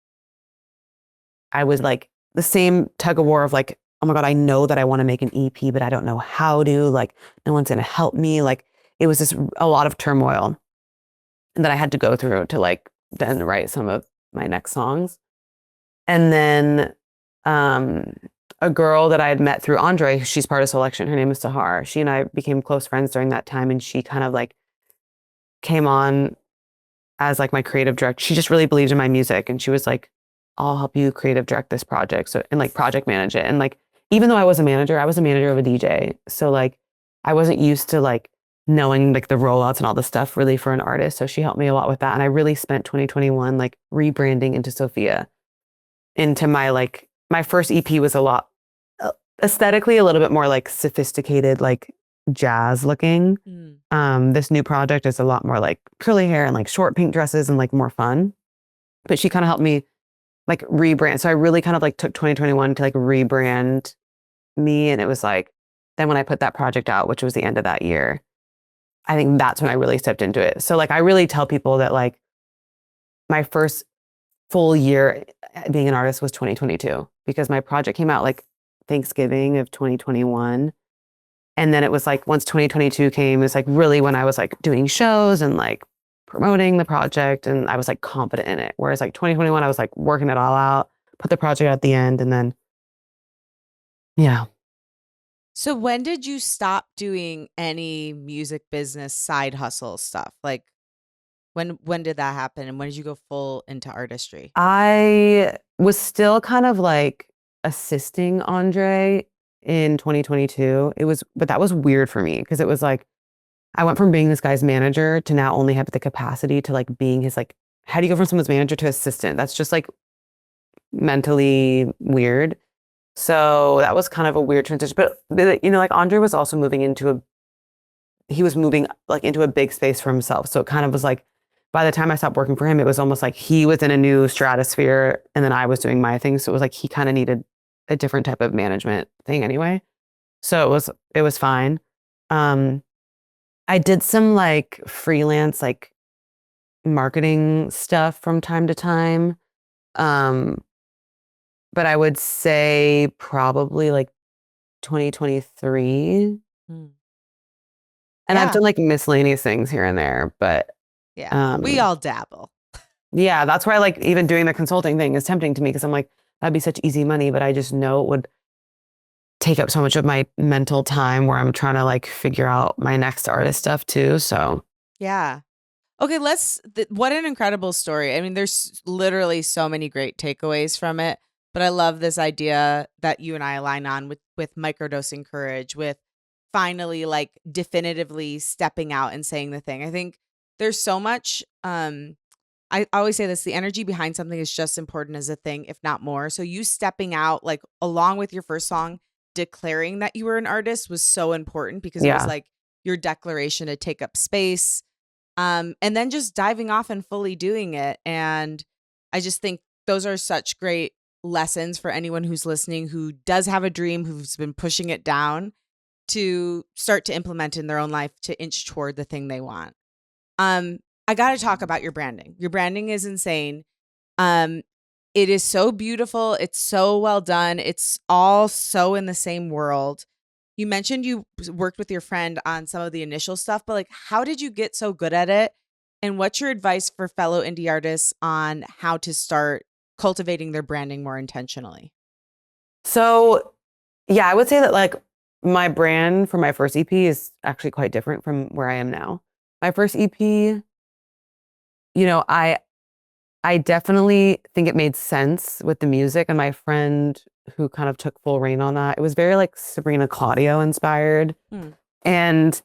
[SPEAKER 2] I was like the same tug of war of like, oh my God, I know that I want to make an EP, but I don't know how to, like, no one's going to help me. Like it was just a lot of turmoil that I had to go through to like then write some of my next songs. And then a girl that I had met through Andre, she's part of Selection. Her name is Sahar. She and I became close friends during that time. And she kind of like came on as like my creative director. She just really believed in my music. And she was like, I'll help you creative direct this project. So, and like project manage it. And like, even though I was a manager of a DJ. So like, I wasn't used to like knowing like the rollouts and all the stuff really for an artist. So she helped me a lot with that. And I really spent 2021 like rebranding into Sophia, into my first EP was a lot aesthetically a little bit more like sophisticated, like jazz looking. This new project is a lot more like curly hair and like short pink dresses and like more fun. But she kind of helped me like rebrand. So I really kind of like took 2021 to like rebrand me. And it was like, then when I put that project out, which was the end of that year, I think that's when I really stepped into it. So like, I really tell people that like my first full year being an artist was 2022 because my project came out like Thanksgiving of 2021. And then it was like, once 2022 came, it was like really when I was like doing shows and like promoting the project and I was like confident in it. Whereas like 2021, I was like working it all out, put the project at the end, and then, yeah.
[SPEAKER 1] So when did you stop doing any music business side hustle stuff? Like when did that happen? And when did you go full into artistry?
[SPEAKER 2] I was still kind of like assisting Andre in 2022. But that was weird for me because it was like, I went from being this guy's manager to now only have the capacity to like being his like, how do you go from someone's manager to assistant? That's just like mentally weird. So that was kind of a weird transition. But you know, like Andre was also he was moving like into a big space for himself. So it kind of was like, by the time I stopped working for him, it was almost like he was in a new stratosphere and then I was doing my thing. So it was like he kind of needed a different type of management thing anyway. So it was fine. I did some like freelance like marketing stuff from time to time. But I would say probably like 2023.
[SPEAKER 1] Mm.
[SPEAKER 2] And I've
[SPEAKER 1] Yeah.
[SPEAKER 2] done like miscellaneous things here and there, but
[SPEAKER 1] Yeah, we all dabble.
[SPEAKER 2] yeah, that's why like even doing the consulting thing is tempting to me because I'm like, that'd be such easy money, but I just know it would take up so much of my mental time where I'm trying to like figure out my next artist stuff too. So
[SPEAKER 1] Yeah. Okay, what an incredible story. I mean, there's literally so many great takeaways from it, but I love this idea that you and I align on with microdosing courage, with finally like definitively stepping out and saying the thing. I think there's so much I always say this, the energy behind something is just important as a thing, if not more. So you stepping out like along with your first song, declaring that you were an artist was so important because it was
[SPEAKER 2] yeah,
[SPEAKER 1] like your declaration to take up space. And then just diving off and fully doing it. And I just think those are such great lessons for anyone who's listening, who does have a dream, who's been pushing it down to start to implement in their own life to inch toward the thing they want. I got to talk about your branding. Your branding is insane. Um, it is so beautiful. It's so well done. It's all so in the same world. You mentioned you worked with your friend on some of the initial stuff, but like, how did you get so good at it? And what's your advice for fellow indie artists on how to start cultivating their branding more intentionally?
[SPEAKER 2] So yeah, I would say that like my brand for my first EP is actually quite different from where I am now. My first EP, you know, I definitely think it made sense with the music, and my friend who kind of took full reign on that. It was very like Sabrina Claudio inspired
[SPEAKER 1] Hmm.
[SPEAKER 2] and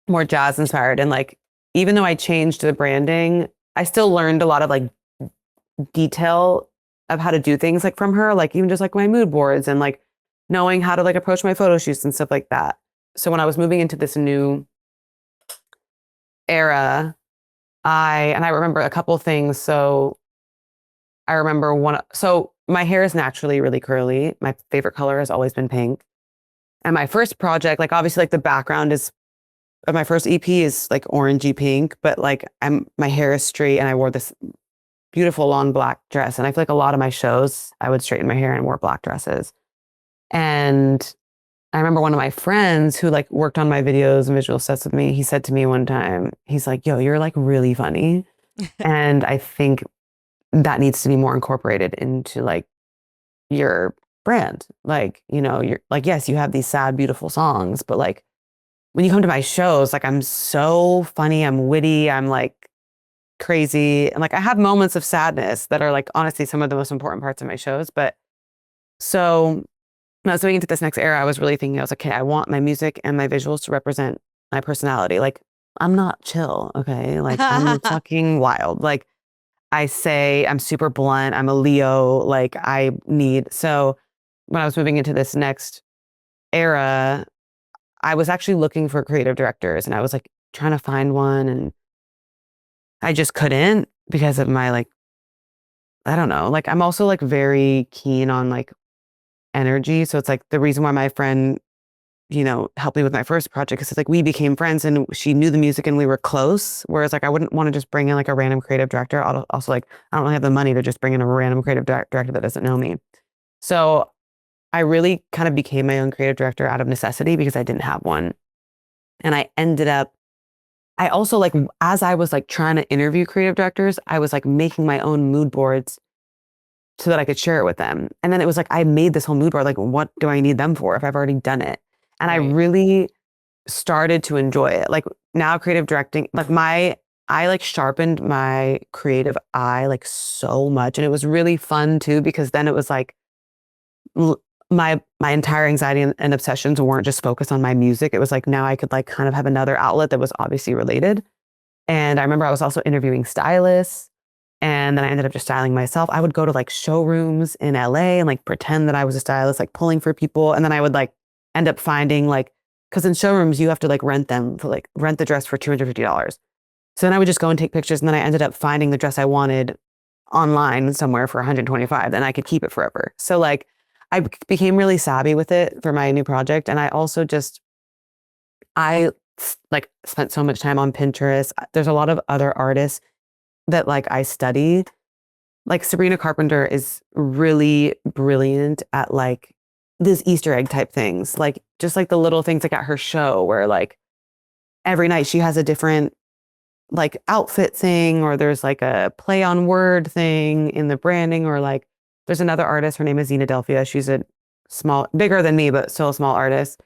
[SPEAKER 2] more jazz inspired. And like even though I changed the branding, I still learned a lot of like detail of how to do things like from her, like even just like my mood boards and like knowing how to like approach my photo shoots and stuff like that. So when I was moving into this new era, I remember a couple things. So I remember so my hair is naturally really curly. My favorite color has always been pink. And my first project, like obviously like the background is of my first EP is like orangey pink, but like my hair is straight and I wore this beautiful long black dress. And I feel like a lot of my shows, I would straighten my hair and wore black dresses. And I remember one of my friends who like worked on my videos and visual sets with me, he said to me one time, he's like, yo, you're like really funny. And I think that needs to be more incorporated into like your brand. Like, you know, you're like, yes, you have these sad, beautiful songs, but like when you come to my shows, like I'm so funny, I'm witty, I'm like crazy. And like I have moments of sadness that are like honestly some of the most important parts of my shows. But so when I was moving into this next era, I was really thinking, I was like, okay, I want my music and my visuals to represent my personality. Like I'm not chill, okay? Like I'm fucking wild. Like I say I'm super blunt. I'm a Leo. Like so when I was moving into this next era, I was actually looking for creative directors and I was like trying to find one and I just couldn't because of my like, I don't know. Like I'm also like very keen on like energy. So it's like the reason why my friend, you know, helped me with my first project because it's like we became friends and she knew the music and we were close. Whereas like I wouldn't want to just bring in like a random creative director. Also like I don't really have the money to just bring in a random creative director that doesn't know me. So I really kind of became my own creative director out of necessity because I didn't have one. And I also like, as I was like trying to interview creative directors, I was like making my own mood boards so that I could share it with them. And then it was like, I made this whole mood board. Like, what do I need them for if I've already done it? And I
[SPEAKER 1] Right.
[SPEAKER 2] really started to enjoy it. Like now creative directing, I like sharpened my creative eye like so much. And it was really fun too, because then it was like, my entire anxiety and obsessions weren't just focused on my music. It was like now I could like kind of have another outlet that was obviously related. And I remember I was also interviewing stylists and then I ended up just styling myself. I would go to like showrooms in LA and like pretend that I was a stylist, like pulling for people. And then I would like end up finding like, because in showrooms you have to like rent the dress for $250. So then I would just go and take pictures. And then I ended up finding the dress I wanted online somewhere for 125 and I could keep it forever. So like became really savvy with it for my new project. And I also just, I like spent so much time on Pinterest. There's a lot of other artists that like I study. Like Sabrina Carpenter is really brilliant at like these Easter egg type things. Like just like the little things like at her show where like every night she has a different like outfit thing or there's like a play on word thing in the branding or like there's another artist, her name is Zena Delphia. She's a bigger than me, but still a small artist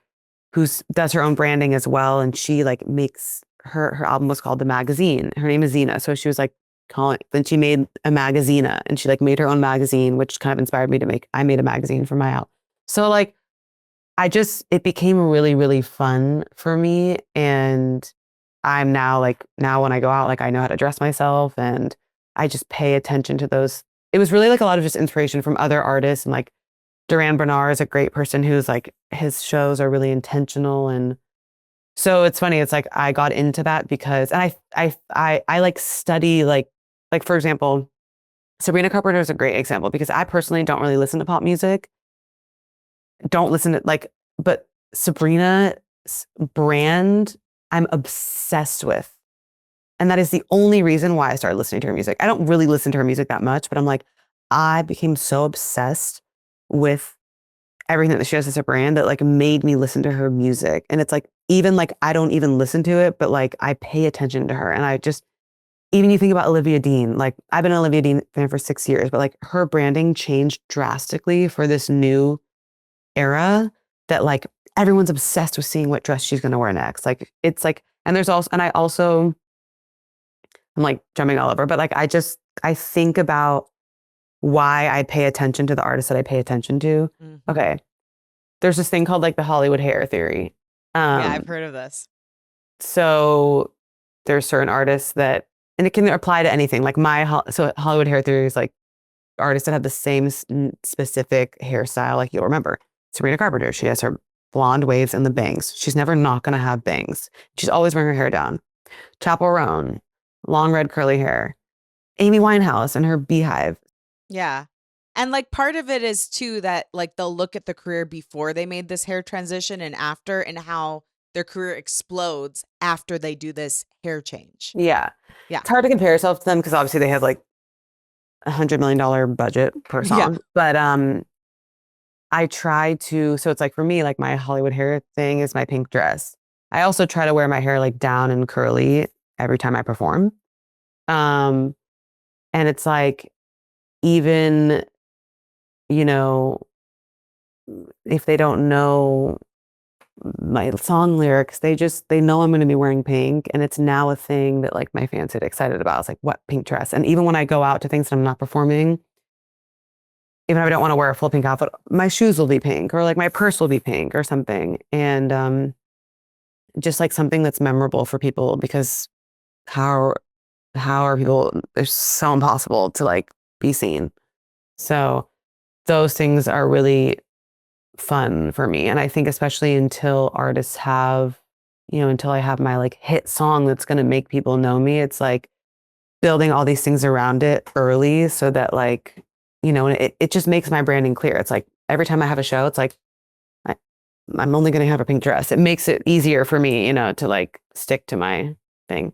[SPEAKER 2] who does her own branding as well. And she like makes her album was called The Magazine. Her name is Zena. So she was like then she made a magazina and she like made her own magazine, which kind of inspired me I made a magazine for my album. So like, it became really, really fun for me. And I'm now like, now when I go out, like I know how to dress myself and I just pay attention to those. It was really like a lot of just inspiration from other artists and like Duran Bernard is a great person who's like, his shows are really intentional. And so it's funny. It's like, I got into that because, and I like study, like for example, Sabrina Carpenter is a great example because I personally don't really listen to pop music. Don't listen to like, but Sabrina's brand, I'm obsessed with. And that is the only reason why I started listening to her music. I don't really listen to her music that much, but I'm like, I became so obsessed with everything that she has as a brand that like made me listen to her music. And it's like, even like, I don't even listen to it, but like I pay attention to her. And I just, even you think about Olivia Dean, like I've been an Olivia Dean fan for 6 years, but like her branding changed drastically for this new era that like everyone's obsessed with seeing what dress she's going to wear next. Like it's like, and there's also, and I also, I'm like jumping all over, but like I think about why I pay attention to the artists that I pay attention to.
[SPEAKER 1] Mm-hmm.
[SPEAKER 2] Okay. There's this thing called like the Hollywood hair theory.
[SPEAKER 1] Yeah, I've heard of this.
[SPEAKER 2] So there's certain artists that, and it can apply to anything. Like so Hollywood hair theory is like artists that have the same specific hairstyle. Like you'll remember Sabrina Carpenter. She has her blonde waves and the bangs. She's never not going to have bangs. She's always wearing her hair down. Chappell Roan, long red curly hair. Amy Winehouse and her beehive.
[SPEAKER 1] Yeah. And like part of it is too that like they'll look at the career before they made this hair transition and after, and how their career explodes after they do this hair change.
[SPEAKER 2] Yeah.
[SPEAKER 1] Yeah.
[SPEAKER 2] It's hard to compare yourself to them because obviously they have like $100 million budget per song.
[SPEAKER 1] Yeah.
[SPEAKER 2] But I try to, so it's like for me, like my Hollywood hair thing is my pink dress. I also try to wear my hair like down and curly every time I perform. And it's like, even, you know, if they don't know my song lyrics, they know I'm going to be wearing pink. And it's now a thing that like my fans get excited about. It's like, what pink dress? And even when I go out to things that I'm not performing, even if I don't want to wear a full pink outfit, my shoes will be pink or like my purse will be pink or something. And just like something that's memorable for people, because how are people, it's so impossible to like be seen. So those things are really fun for me. And I think especially until artists have, until I have my like hit song that's going to make people know me, it's like building all these things around it early so that like, it just makes my branding clear. It's like every time I have a show, it's like, I'm only going to have a pink dress. It makes it easier for me, to like stick to my thing.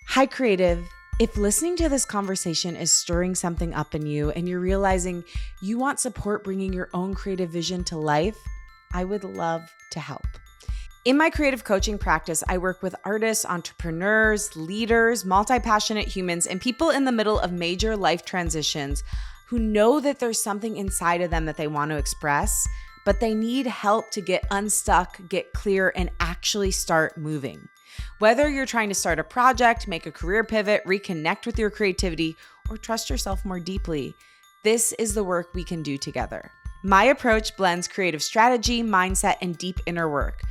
[SPEAKER 1] Hi, creative. If listening to this conversation is stirring something up in you and you're realizing you want support bringing your own creative vision to life, I would love to help. In my creative coaching practice, I work with artists, entrepreneurs, leaders, multi-passionate humans, and people in the middle of major life transitions who know that there's something inside of them that they want to express, but they need help to get unstuck, get clear, and actually start moving. Whether you're trying to start a project, make a career pivot, reconnect with your creativity, or trust yourself more deeply, this is the work we can do together. My approach blends creative strategy, mindset, and deep inner work.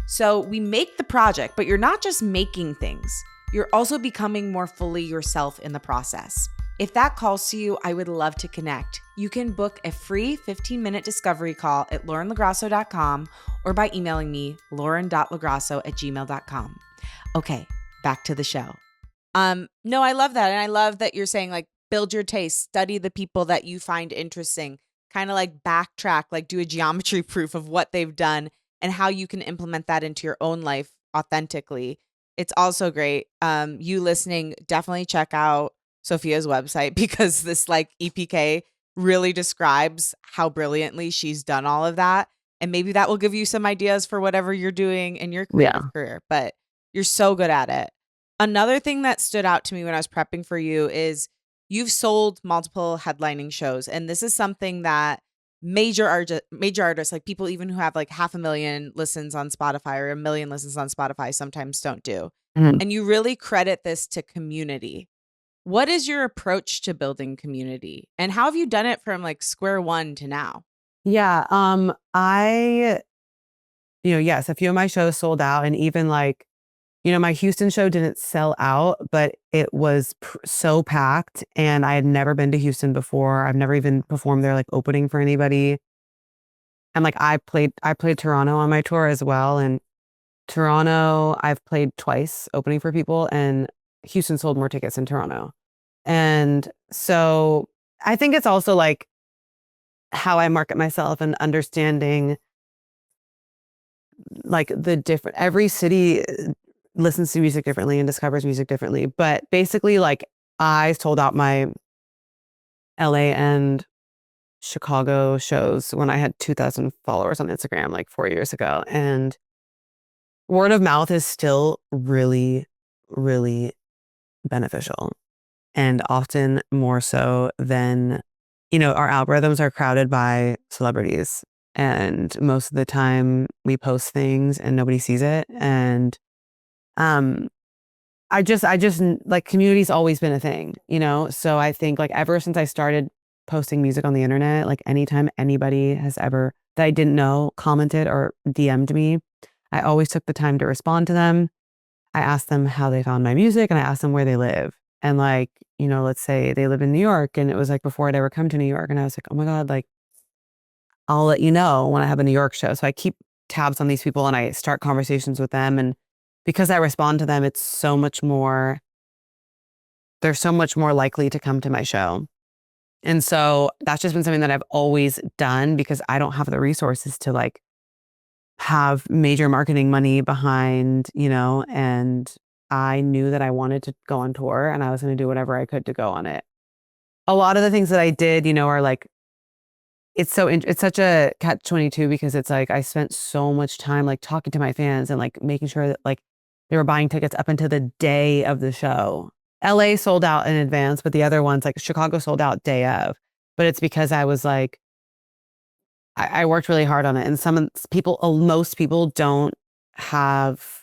[SPEAKER 1] So we make the project, but you're not just making things. You're also becoming more fully yourself in the process. If that calls to you, I would love to connect. You can book a free 15-minute discovery call at laurenlagrasso.com or by emailing me, lauren.lagrasso@gmail.com. Okay, back to the show. No, I love that. And I love that you're saying like, build your taste, study the people that you find interesting, kind of like backtrack, like do a geometry proof of what they've done and how you can implement that into your own life authentically. It's also great. You listening, definitely check out Sophia's website, because this like EPK really describes how brilliantly she's done all of that. And maybe that will give you some ideas for whatever you're doing in your creative career, but you're so good at it. Another thing that stood out to me when I was prepping for you is you've sold multiple headlining shows. And this is something that major artists, like people even who have like 500,000 listens on Spotify or 1 million listens on Spotify, sometimes don't do. Mm-hmm. And you really credit this to community. What is your approach to building community, and how have you done it from like square one to now?
[SPEAKER 2] Yeah. Yes, a few of my shows sold out, and even like, my Houston show didn't sell out, but it was so packed, and I had never been to Houston before. I've never even performed there, like opening for anybody. And like, I played Toronto on my tour as well. And Toronto, I've played twice opening for people, and Houston sold more tickets than Toronto. And so I think it's also like how I market myself and understanding like the different, every city listens to music differently and discovers music differently. But basically, like, I sold out my LA and Chicago shows when I had 2,000 followers on Instagram like 4 years ago. And word of mouth is still really, really beneficial, and often more so than, our algorithms are crowded by celebrities. And most of the time we post things and nobody sees it. And um, I just like, community's always been a thing, So I think, like, ever since I started posting music on the internet, like, anytime anybody has ever that I didn't know commented or DM'd me, I always took the time to respond to them. I asked them how they found my music, and I asked them where they live. And, like, let's say they live in New York, and it was like before I'd ever come to New York, and I was like, oh my God, like, I'll let you know when I have a New York show. So I keep tabs on these people and I start conversations with them. And because I respond to them, they're so much more likely to come to my show. And so that's just been something that I've always done, because I don't have the resources to, like, have major marketing money behind, and I knew that I wanted to go on tour and I was going to do whatever I could to go on it. A lot of the things that I did, are like, it's such a catch-22, because it's like I spent so much time, like, talking to my fans and, like, making sure that, like, they were buying tickets up until the day of the show. LA sold out in advance, but the other ones, like Chicago, sold out day of. But it's because I was like, I worked really hard on it. And most people don't have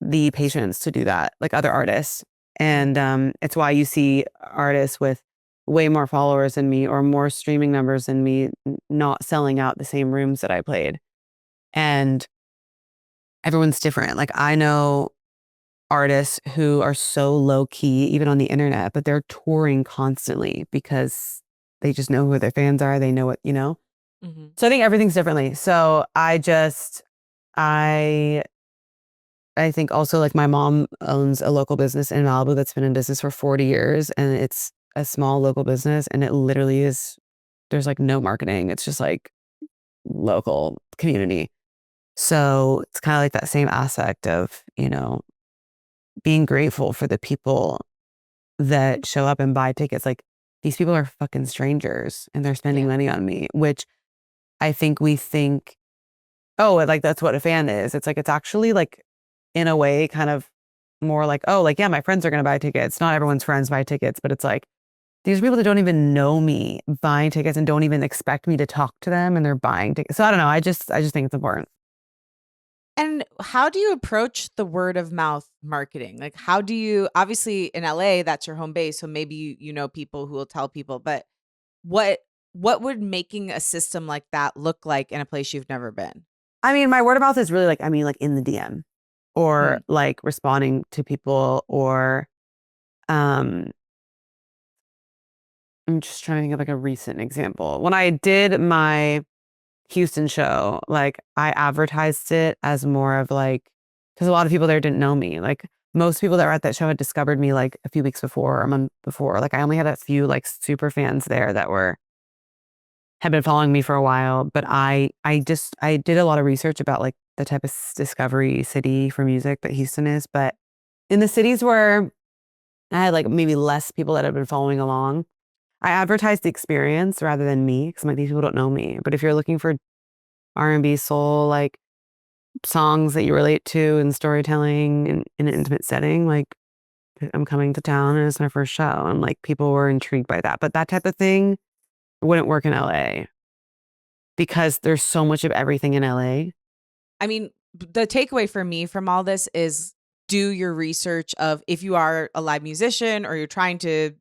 [SPEAKER 2] the patience to do that, like other artists. And it's why you see artists with way more followers than me or more streaming numbers than me not selling out the same rooms that I played. And everyone's different. Like, I know artists who are so low key, even on the internet, but they're touring constantly because they just know who their fans are. They know what.
[SPEAKER 1] Mm-hmm.
[SPEAKER 2] So I think everything's differently. So I think also, like, my mom owns a local business in Malibu that's been in business for 40 years, and it's a small local business, and it literally is, there's like no marketing. It's just like local community. So it's kind of like that same aspect of, being grateful for the people that show up and buy tickets. Like, these people are fucking strangers and they're spending money on me, which I think we think, oh, like, that's what a fan is. It's like, it's actually, like, in a way, kind of more like, oh, like, yeah, my friends are going to buy tickets. Not everyone's friends buy tickets, but it's like, these are people that don't even know me buying tickets and don't even expect me to talk to them, and they're buying tickets. So I don't know. I just think it's important.
[SPEAKER 1] And how do you approach the word of mouth marketing? Like, how do you, obviously in LA, that's your home base. So maybe you know people who will tell people, but what what would making a system like that look like in a place you've never been?
[SPEAKER 2] I mean, my word of mouth is really, like, I mean, like, in the DM, or
[SPEAKER 1] Mm.
[SPEAKER 2] like responding to people, or um I'm just trying to think of, like, a recent example. When I did my Houston show, like, I advertised it as more of like, because a lot of people there didn't know me. Like, most people that were at that show had discovered me like a few weeks before, or a month before. Like, I only had a few, like, super fans there that had been following me for a while. But I did a lot of research about, like, the type of discovery city for music that Houston is. But in the cities where I had, like, maybe less people that had been following along, I advertised the experience rather than me, because I'm like, these people don't know me. But if you're looking for R&B, soul, like, songs that you relate to, and storytelling in an intimate setting, like, I'm coming to town and it's my first show, and, like, people were intrigued by that. But that type of thing wouldn't work in LA, because there's so much of everything in LA.
[SPEAKER 1] I mean, the takeaway for me from all this is do your research of, if you are a live musician or you're trying to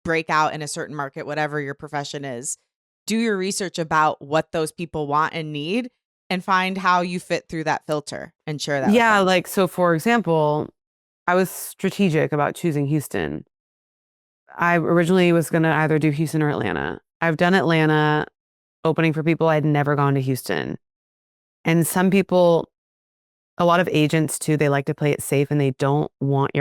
[SPEAKER 1] break out in a certain market, whatever your profession is, do your research about what those people want and need and find how you fit through that filter and share that with
[SPEAKER 2] Yeah,
[SPEAKER 1] them.
[SPEAKER 2] like, so for example, I was strategic about choosing Houston. I originally was gonna either do Houston or Atlanta. I've done Atlanta opening for people I'd never gone to Houston. And some people, a lot of agents too, they like to play it safe, and they don't want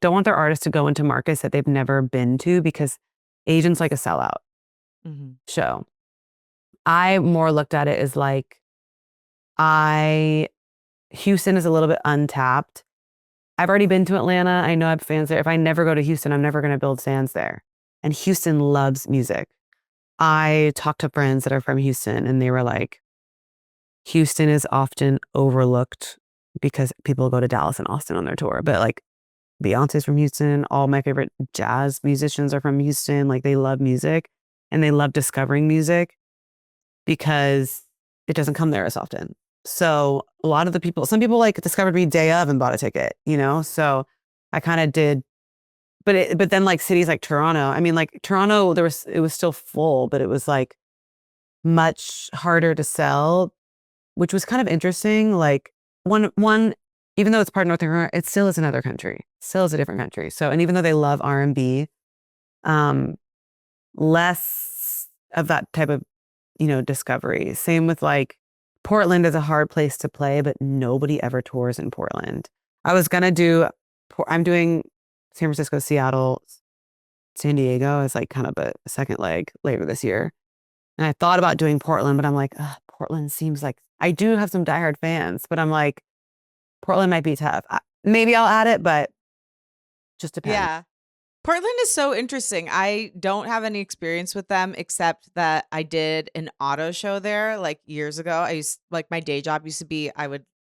[SPEAKER 2] don't want their artists to go into markets that they've never been to, because agents like a sellout
[SPEAKER 1] Mhm.
[SPEAKER 2] show. I more looked at it as like, I Houston is a little bit untapped. I've already been to Atlanta. I know I have fans there. If I never go to Houston, I'm never going to build stands there. And Houston loves music. I talked to friends that are from Houston and they were like, Houston is often overlooked because people go to Dallas and Austin on their tour. But like Beyonce's from Houston. All my favorite jazz musicians are from Houston. Like they love music and they love discovering music because it doesn't come there as often. So a lot of the people, some people like discovered me day of and bought a ticket, you know? So I kind of did, but then like cities like Toronto, I mean like Toronto, it was still full, but it was like much harder to sell, which was kind of interesting. Like one, even though it's part of North America, it still is another country, still is a different country. So, and even though they love R&B, um, less of that type of, discovery. Same with like Portland is a hard place to play, but nobody ever tours in Portland. I was gonna do, I'm doing San Francisco, Seattle, San Diego as like kind of a second leg later this year. And I thought about doing Portland, but I'm like, Portland seems like I do have some diehard fans, but I'm like, Portland might be tough. Maybe I'll add it, but just depends.
[SPEAKER 1] Yeah. Portland is so interesting. I don't have any experience with them except that I did an auto show there like years ago. I used like my day job used to be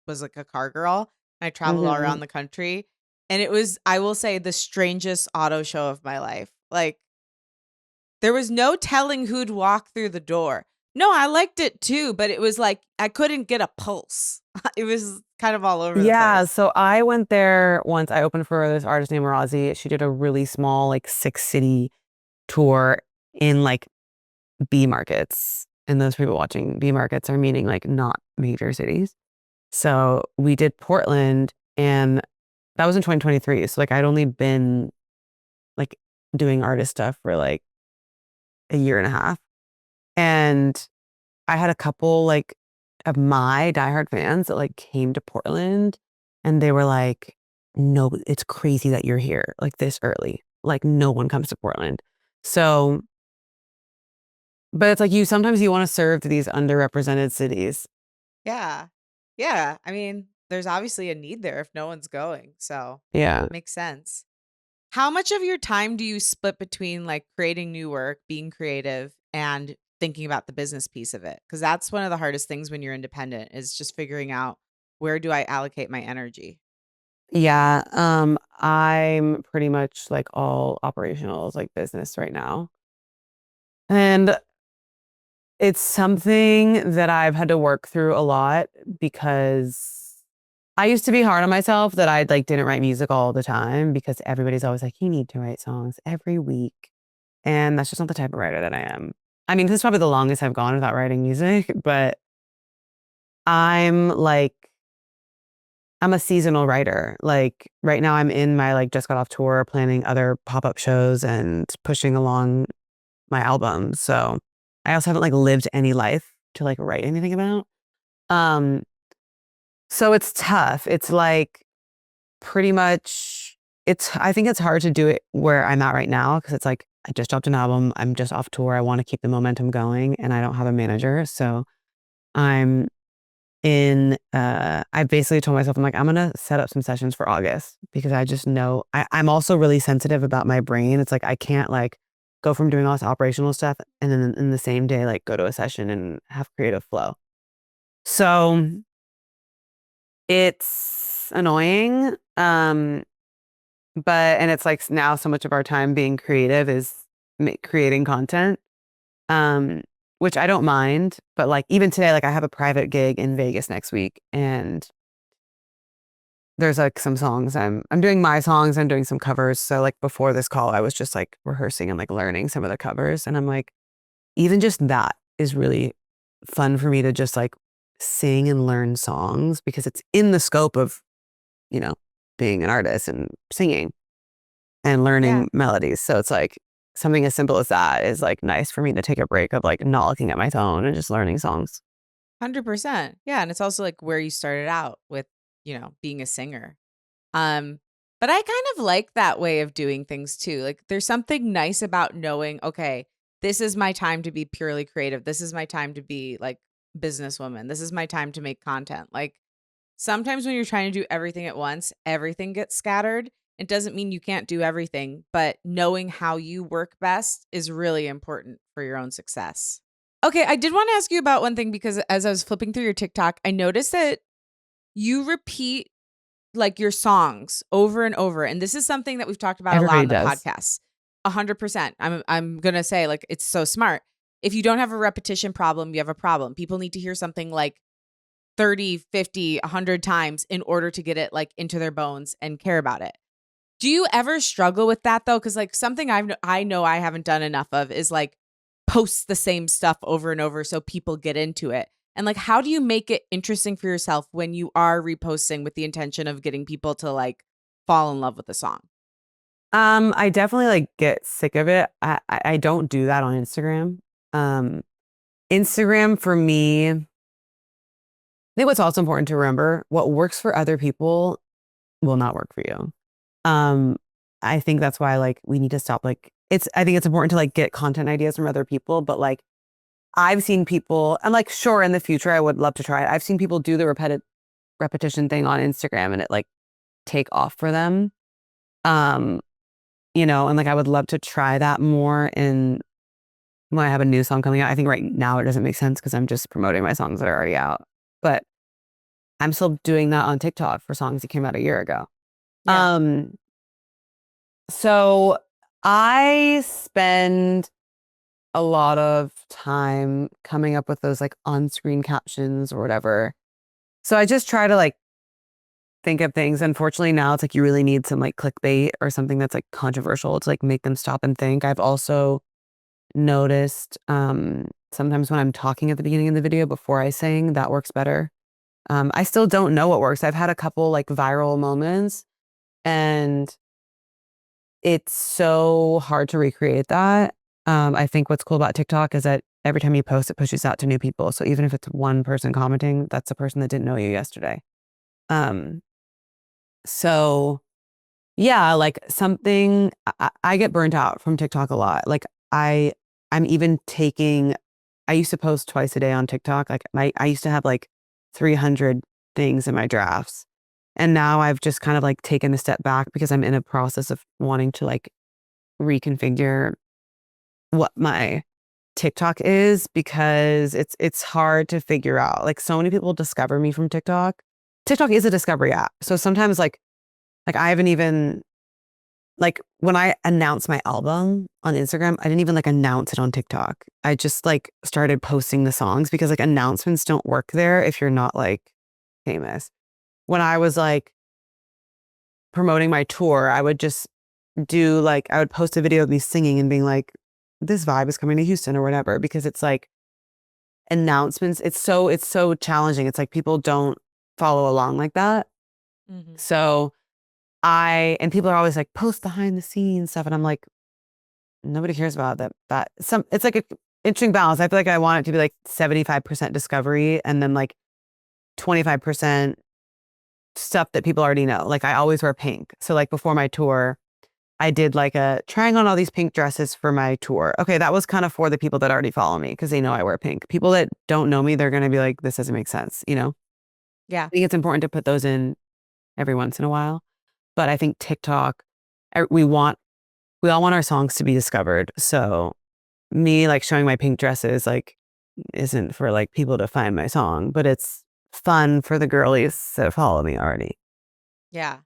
[SPEAKER 1] was like a car girl. And I traveled all
[SPEAKER 2] Hmm.
[SPEAKER 1] around the country and it was, I will say, the strangest auto show of my life. Like there was no telling who'd walk through the door. No, I liked it too, but it was like I couldn't get a pulse. It was kind of all over the
[SPEAKER 2] Yeah,
[SPEAKER 1] place.
[SPEAKER 2] so I went there once. I opened for this artist named Razi. She did a really small, like 6 city tour in like B markets. And those people watching B markets are meaning like not major cities. So we did Portland and that was in 2023. So like I'd only been like doing artist stuff for like a year and a half. And I had a couple like of my diehard fans that like came to Portland and they were like, no, it's crazy that you're here like this early. Like no one comes to Portland. So, but it's like sometimes you want to serve to these underrepresented cities.
[SPEAKER 1] Yeah. Yeah. I mean, there's obviously a need there if no one's going. So
[SPEAKER 2] Yeah.
[SPEAKER 1] makes sense. How much of your time do you split between like creating new work, being creative, and thinking about the business piece of it? Because that's one of the hardest things when you're independent is just figuring out where do I allocate my energy?
[SPEAKER 2] Yeah. I'm pretty much like all operationals, like business right now. And it's something that I've had to work through a lot because I used to be hard on myself that I like didn't write music all the time because everybody's always like, you need to write songs every week. And that's just not the type of writer that I am. I mean, this is probably the longest I've gone without writing music, but I'm like, I'm a seasonal writer. Like right now I'm in my like just got off tour planning other pop-up shows and pushing along my album. So I also haven't like lived any life to like write anything about. Um, so it's tough. It's like pretty much I think it's hard to do it where I'm at right now because it's like I just dropped an album. I'm just off tour. I want to keep the momentum going and I don't have a manager. So I'm I basically told myself, I'm like, I'm gonna set up some sessions for August because I just know I'm also really sensitive about my brain. It's like I can't like go from doing all this operational stuff and then in the same day like go to a session and have creative flow. So it's annoying. But and it's like now so much of our time being creative is creating content. Um, which I don't mind, but like even today, like I have a private gig in Vegas next week and there's like some songs I'm doing my songs, I'm doing some covers. So like before this call, I was just like rehearsing and like learning some of the covers. And I'm like, even just that is really fun for me to just like sing and learn songs because it's in the scope of, you know, being an artist and singing and
[SPEAKER 1] Yeah.
[SPEAKER 2] learning melodies. So it's like something as simple as that is like nice for me to take a break of like not looking at my phone and just learning songs.
[SPEAKER 1] 100%. Yeah, and it's also like where you started out with, being a singer. Um, but I kind of like that way of doing things too. Like there's something nice about knowing, okay, this is my time to be purely creative. This is my time to be like businesswoman. This is my time to make content. Like sometimes when you're trying to do everything at once, everything gets scattered. It doesn't mean you can't do everything, but knowing how you work best is really important for your own success. Okay, I did want to ask you about one thing because as I was flipping through your TikTok, I noticed that you repeat like your songs over and over. And this is something that we've talked about a lot
[SPEAKER 2] Everybody
[SPEAKER 1] on the
[SPEAKER 2] does.
[SPEAKER 1] podcast. 100%. I'm going to say like it's so smart. If you don't have a repetition problem, you have a problem. People need to hear something like 30, 50, 100 times in order to get it like into their bones and care about it. Do you ever struggle with that though? Cuz like something I know I haven't done enough of is like post the same stuff over and over so people get into it. And like how do you make it interesting for yourself when you are reposting with the intention of getting people to like fall in love with the song?
[SPEAKER 2] I definitely like get sick of it. I don't do that on Instagram. Um, Instagram for me, I think what's also important to remember, what works for other people will not work for you. Um, I think that's why like we need to stop like I think it's important to like get content ideas from other people, but like I've seen people, and like sure in the future I would love to try it. I've seen people do the repetition thing on Instagram and it like take off for them. Um, and like I would love to try that more in when I have a new song coming out. I think right now it doesn't make sense because I'm just promoting my songs that are already out. But I'm still doing that on TikTok for songs that came out a year ago.
[SPEAKER 1] Yeah.
[SPEAKER 2] So I spend a lot of time coming up with those like on-screen captions or whatever. So I just try to like think of things. Unfortunately, now it's like you really need some like clickbait or something that's like controversial to like make them stop and think. I've also noticed sometimes when I'm talking at the beginning of the video before I sing, that works better. I still don't know what works. I've had a couple like viral moments and it's so hard to recreate that. I think what's cool about TikTok is that every time you post, it pushes out to new people. So even if it's one person commenting, that's a person that didn't know you yesterday. Um, so yeah, like something I get burnt out from TikTok a lot. Like I'm even taking I used to post twice a day on TikTok. Like I used to have like 300 things in my drafts. And now I've just kind of like taken a step back because I'm in a process of wanting to like reconfigure what my TikTok is because it's hard to figure out. Like so many people discover me from TikTok. TikTok is a discovery app. So sometimes like I haven't even like when I announced my album on Instagram, I didn't even like announce it on TikTok. I just like started posting the songs because like announcements don't work there if you're not like famous. When I was like promoting my tour, I would just do like I would post a video of me singing and being like, this vibe is coming to Houston or whatever, because it's like announcements. It's so challenging. It's like people don't follow along like that.
[SPEAKER 1] Mhm.
[SPEAKER 2] So and people are always like post behind the scenes stuff. And I'm like, nobody cares about it's like a interesting balance. I feel like I want it to be like 75% discovery and then like 25% stuff that people already know. Like I always wear pink. So like before my tour, I did like a trying on all these pink dresses for my tour. Okay, that was kind of for the people that already follow me because they know I wear pink. People that don't know me, they're going to be like, this doesn't make sense.
[SPEAKER 1] Yeah.
[SPEAKER 2] I think it's important to put those in every once in a while. But I think TikTok, we all want our songs to be discovered. So me like showing my pink dresses like isn't for like people to find my song, but it's fun for the girlies that follow me already.
[SPEAKER 1] Yeah.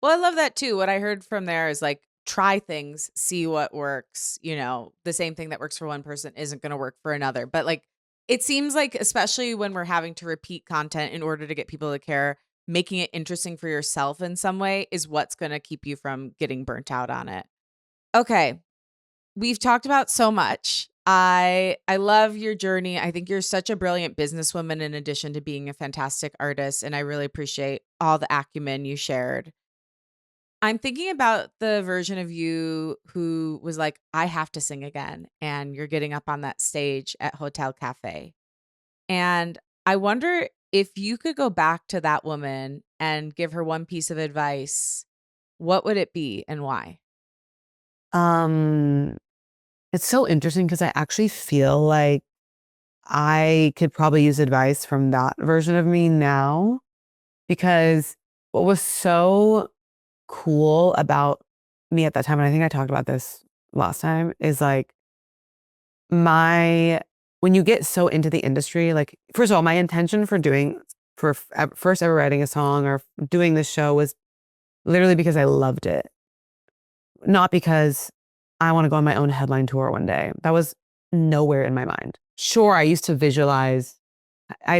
[SPEAKER 1] Well, I love that too. What I heard from there is like try things, see what works. The same thing that works for one person isn't going to work for another. But like it seems like, especially when we're having to repeat content in order to get people to care, making it interesting for yourself in some way is what's going to keep you from getting burnt out on it. Okay. We've talked about so much. I love your journey. I think you're such a brilliant businesswoman in addition to being a fantastic artist, and I really appreciate all the acumen you shared. I'm thinking about the version of you who was like, I have to sing again. And you're getting up on that stage at Hotel Cafe. And I wonder if you could go back to that woman and give her one piece of advice, what would it be and why?
[SPEAKER 2] Um, it's so interesting because I actually feel like I could probably use advice from that version of me now because what was so cool about me at that time, and I think I talked about this last time, is like when you get so into the industry, like first of all, my intention for first ever writing a song or doing this show was literally because I loved it, not because I want to go on my own headline tour one day. That was nowhere in my mind. Sure, I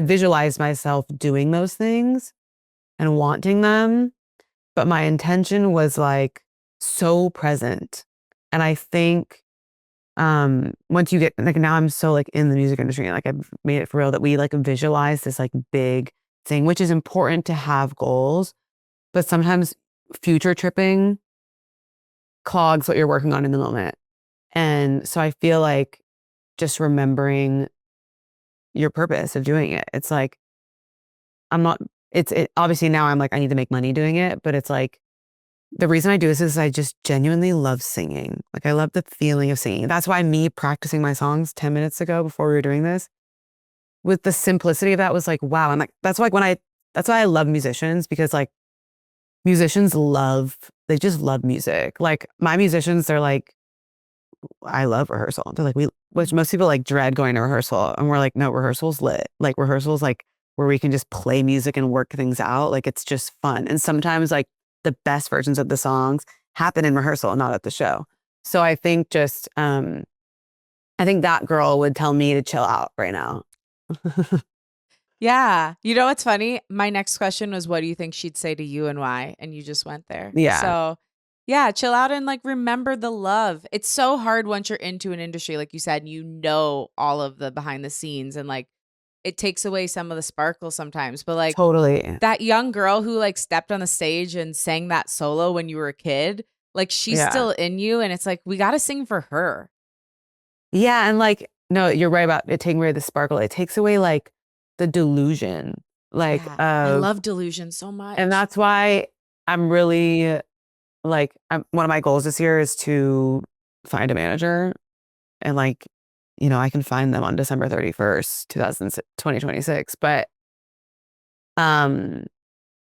[SPEAKER 2] visualized myself doing those things and wanting them, but my intention was like so present. And I think once you get like, now I'm so like in the music industry, like I've made it for real, that we like visualize this like big thing, which is important to have goals, but sometimes future tripping clogs what you're working on in the moment. And so I feel like just remembering your purpose of doing it. It's like, I'm not, obviously now I'm like, I need to make money doing it, but it's like, the reason I do this is I just genuinely love singing. Like I love the feeling of singing. That's why me practicing my songs 10 minutes ago before we were doing this, with the simplicity of that, was like, wow. I'm like, that's why I love musicians, because like they just love music. Like my musicians, they're like, I love rehearsal. They're like, which most people like dread going to rehearsal. And we're like, no, rehearsal's lit. Like rehearsal's like where we can just play music and work things out. Like it's just fun. And sometimes like the best versions of the songs happen in rehearsal, not at the show. So I think I think that girl would tell me to chill out right now.
[SPEAKER 1] Yeah. You know what's funny? My next question was, what do you think she'd say to you and why? And you just went there.
[SPEAKER 2] Yeah.
[SPEAKER 1] So yeah, chill out and like remember the love. It's so hard once you're into an industry, like you said, and you know all of the behind the scenes, and like it takes away some of the sparkle sometimes. But like
[SPEAKER 2] Totally.
[SPEAKER 1] that young girl who like stepped on the stage and sang that solo when you were a kid, like she's
[SPEAKER 2] Yeah.
[SPEAKER 1] still in you. And it's like, we got to sing for her.
[SPEAKER 2] Yeah. And like, no, you're right about it taking away the sparkle. It takes away like the delusion. Like,
[SPEAKER 1] Yeah, I love delusion so much.
[SPEAKER 2] and that's why I'm really like, one of my goals this year is to find a manager, and like, I can find them on December 31st, 2026. But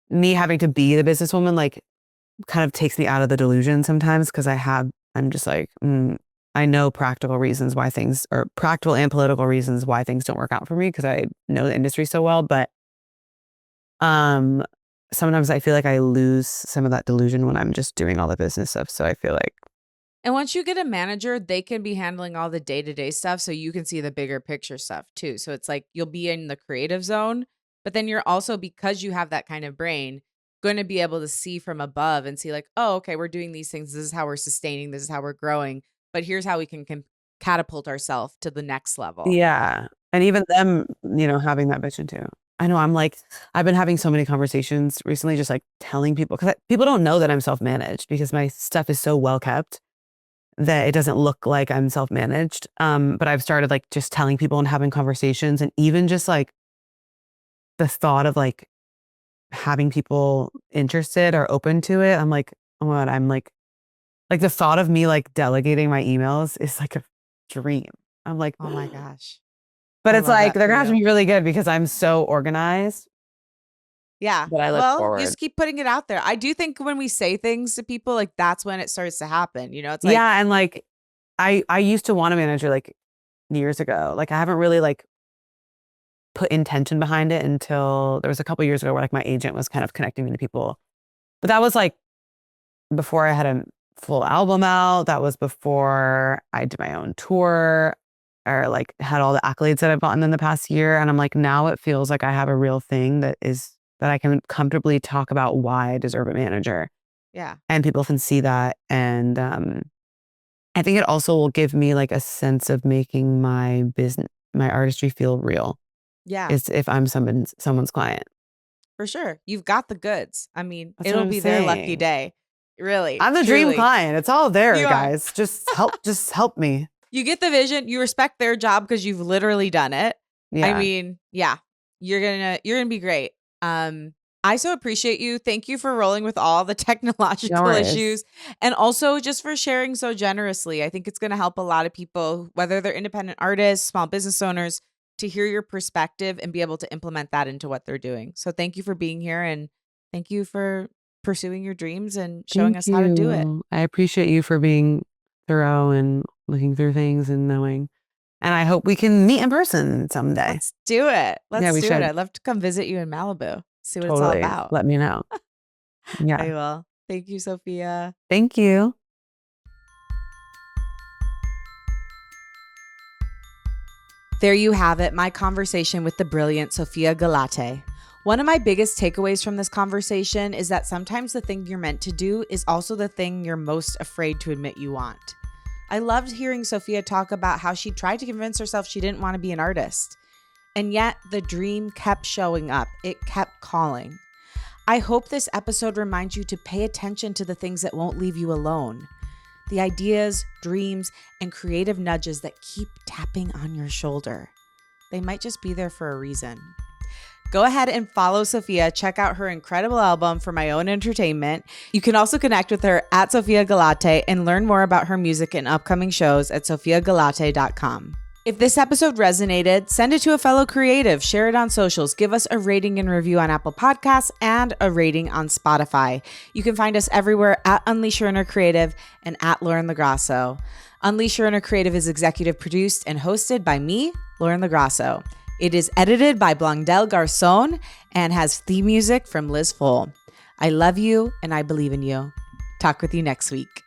[SPEAKER 2] me having to be the businesswoman like kind of takes me out of the delusion sometimes, because I'm just like, I know practical and political reasons why things don't work out for me, because I know the industry so well. But sometimes I feel like I lose some of that delusion when I'm just doing all the business stuff. So I feel like,
[SPEAKER 1] and once you get a manager, they can be handling all the day-to-day stuff, so you can see the bigger picture stuff too. So it's like you'll be in the creative zone, but then you're also, because you have that kind of brain, going to be able to see from above and see like, oh, okay, we're doing these things. This is how we're sustaining. This is how we're growing. But here's how we can catapult ourselves to the next level.
[SPEAKER 2] yeah. And even them, having that vision too. I know I've been having so many conversations recently, just like telling people, because people don't know that I'm self-managed, because my stuff is so well kept that it doesn't look like I'm self-managed. But I've started like just telling people and having conversations, and even just like the thought of like having people interested or open to it. I'm like, oh my God, I'm like the thought of me like delegating my emails is like a dream. I'm like,
[SPEAKER 1] oh my gosh.
[SPEAKER 2] But
[SPEAKER 1] I
[SPEAKER 2] it's
[SPEAKER 1] love
[SPEAKER 2] like,
[SPEAKER 1] that
[SPEAKER 2] they're
[SPEAKER 1] for
[SPEAKER 2] gonna have to
[SPEAKER 1] you.
[SPEAKER 2] be really good, because I'm so organized.
[SPEAKER 1] Yeah.
[SPEAKER 2] But I look
[SPEAKER 1] Well,
[SPEAKER 2] forward.
[SPEAKER 1] you just keep putting it out there. I do think when we say things to people, like that's when it starts to happen. It's like,
[SPEAKER 2] Yeah, and like I used to want a manager like years ago. Like I haven't really like put intention behind it until there was a couple years ago where like my agent was kind of connecting me to people. But that was like before I had a full album out. That was before I did my own tour, or like had all the accolades that I've gotten in the past year. And I'm like, now it feels like I have a real thing that I can comfortably talk about why I deserve a manager.
[SPEAKER 1] yeah.
[SPEAKER 2] And people can see that. And I think it also will give me like a sense of making my artistry feel real.
[SPEAKER 1] Yeah.
[SPEAKER 2] Is if I'm someone's client.
[SPEAKER 1] For sure. You've got the goods. I mean,
[SPEAKER 2] That's what
[SPEAKER 1] it'll
[SPEAKER 2] I'm
[SPEAKER 1] be their lucky
[SPEAKER 2] saying.
[SPEAKER 1] day. Really.
[SPEAKER 2] I'm the dream client. It's all there,
[SPEAKER 1] You are.
[SPEAKER 2] guys. Just help me.
[SPEAKER 1] You get the vision. You respect their job because you've literally done it.
[SPEAKER 2] Yeah.
[SPEAKER 1] I mean, yeah. You're gonna be great. I so appreciate you. Thank you for rolling with all the technological issues, and also just for sharing so generously. I think it's going to help a lot of people, whether they're independent artists, small business owners, to hear your perspective and be able to implement that into what they're doing. So thank you for being here, and thank you for pursuing your dreams and showing us how to do it.
[SPEAKER 2] I appreciate you for being thorough and looking through things and knowing. And I hope we can meet in person someday.
[SPEAKER 1] Let's do it.
[SPEAKER 2] Yeah, we
[SPEAKER 1] Let's do
[SPEAKER 2] should.
[SPEAKER 1] it. I'd love to come visit you in Malibu. See what it's all about.
[SPEAKER 2] Let me know. Yeah.
[SPEAKER 1] I will. Thank you, Sophia.
[SPEAKER 2] Thank you.
[SPEAKER 1] There you have it, my conversation with the brilliant Sophia Galaté. One of my biggest takeaways from this conversation is that sometimes the thing you're meant to do is also the thing you're most afraid to admit you want. I loved hearing Sophia talk about how she tried to convince herself she didn't want to be an artist. And yet the dream kept showing up. It kept calling. I hope this episode reminds you to pay attention to the things that won't leave you alone. The ideas, dreams, and creative nudges that keep tapping on your shoulder. They might just be there for a reason. Go ahead and follow Sophia. Check out her incredible album For My Own Entertainment. You can also connect with her at Sophia Galaté and learn more about her music and upcoming shows at sophiagalaté.com. If this episode resonated, send it to a fellow creative, share it on socials, give us a rating and review on Apple Podcasts and a rating on Spotify. You can find us everywhere at Unleash Your Inner Creative and at Lauren LaGrasso. Unleash Your Inner Creative is executive produced and hosted by me, Lauren LaGrasso. It is edited by Blondel Garcon and has theme music from Liz Full. I love you and I believe in you. Talk with you next week.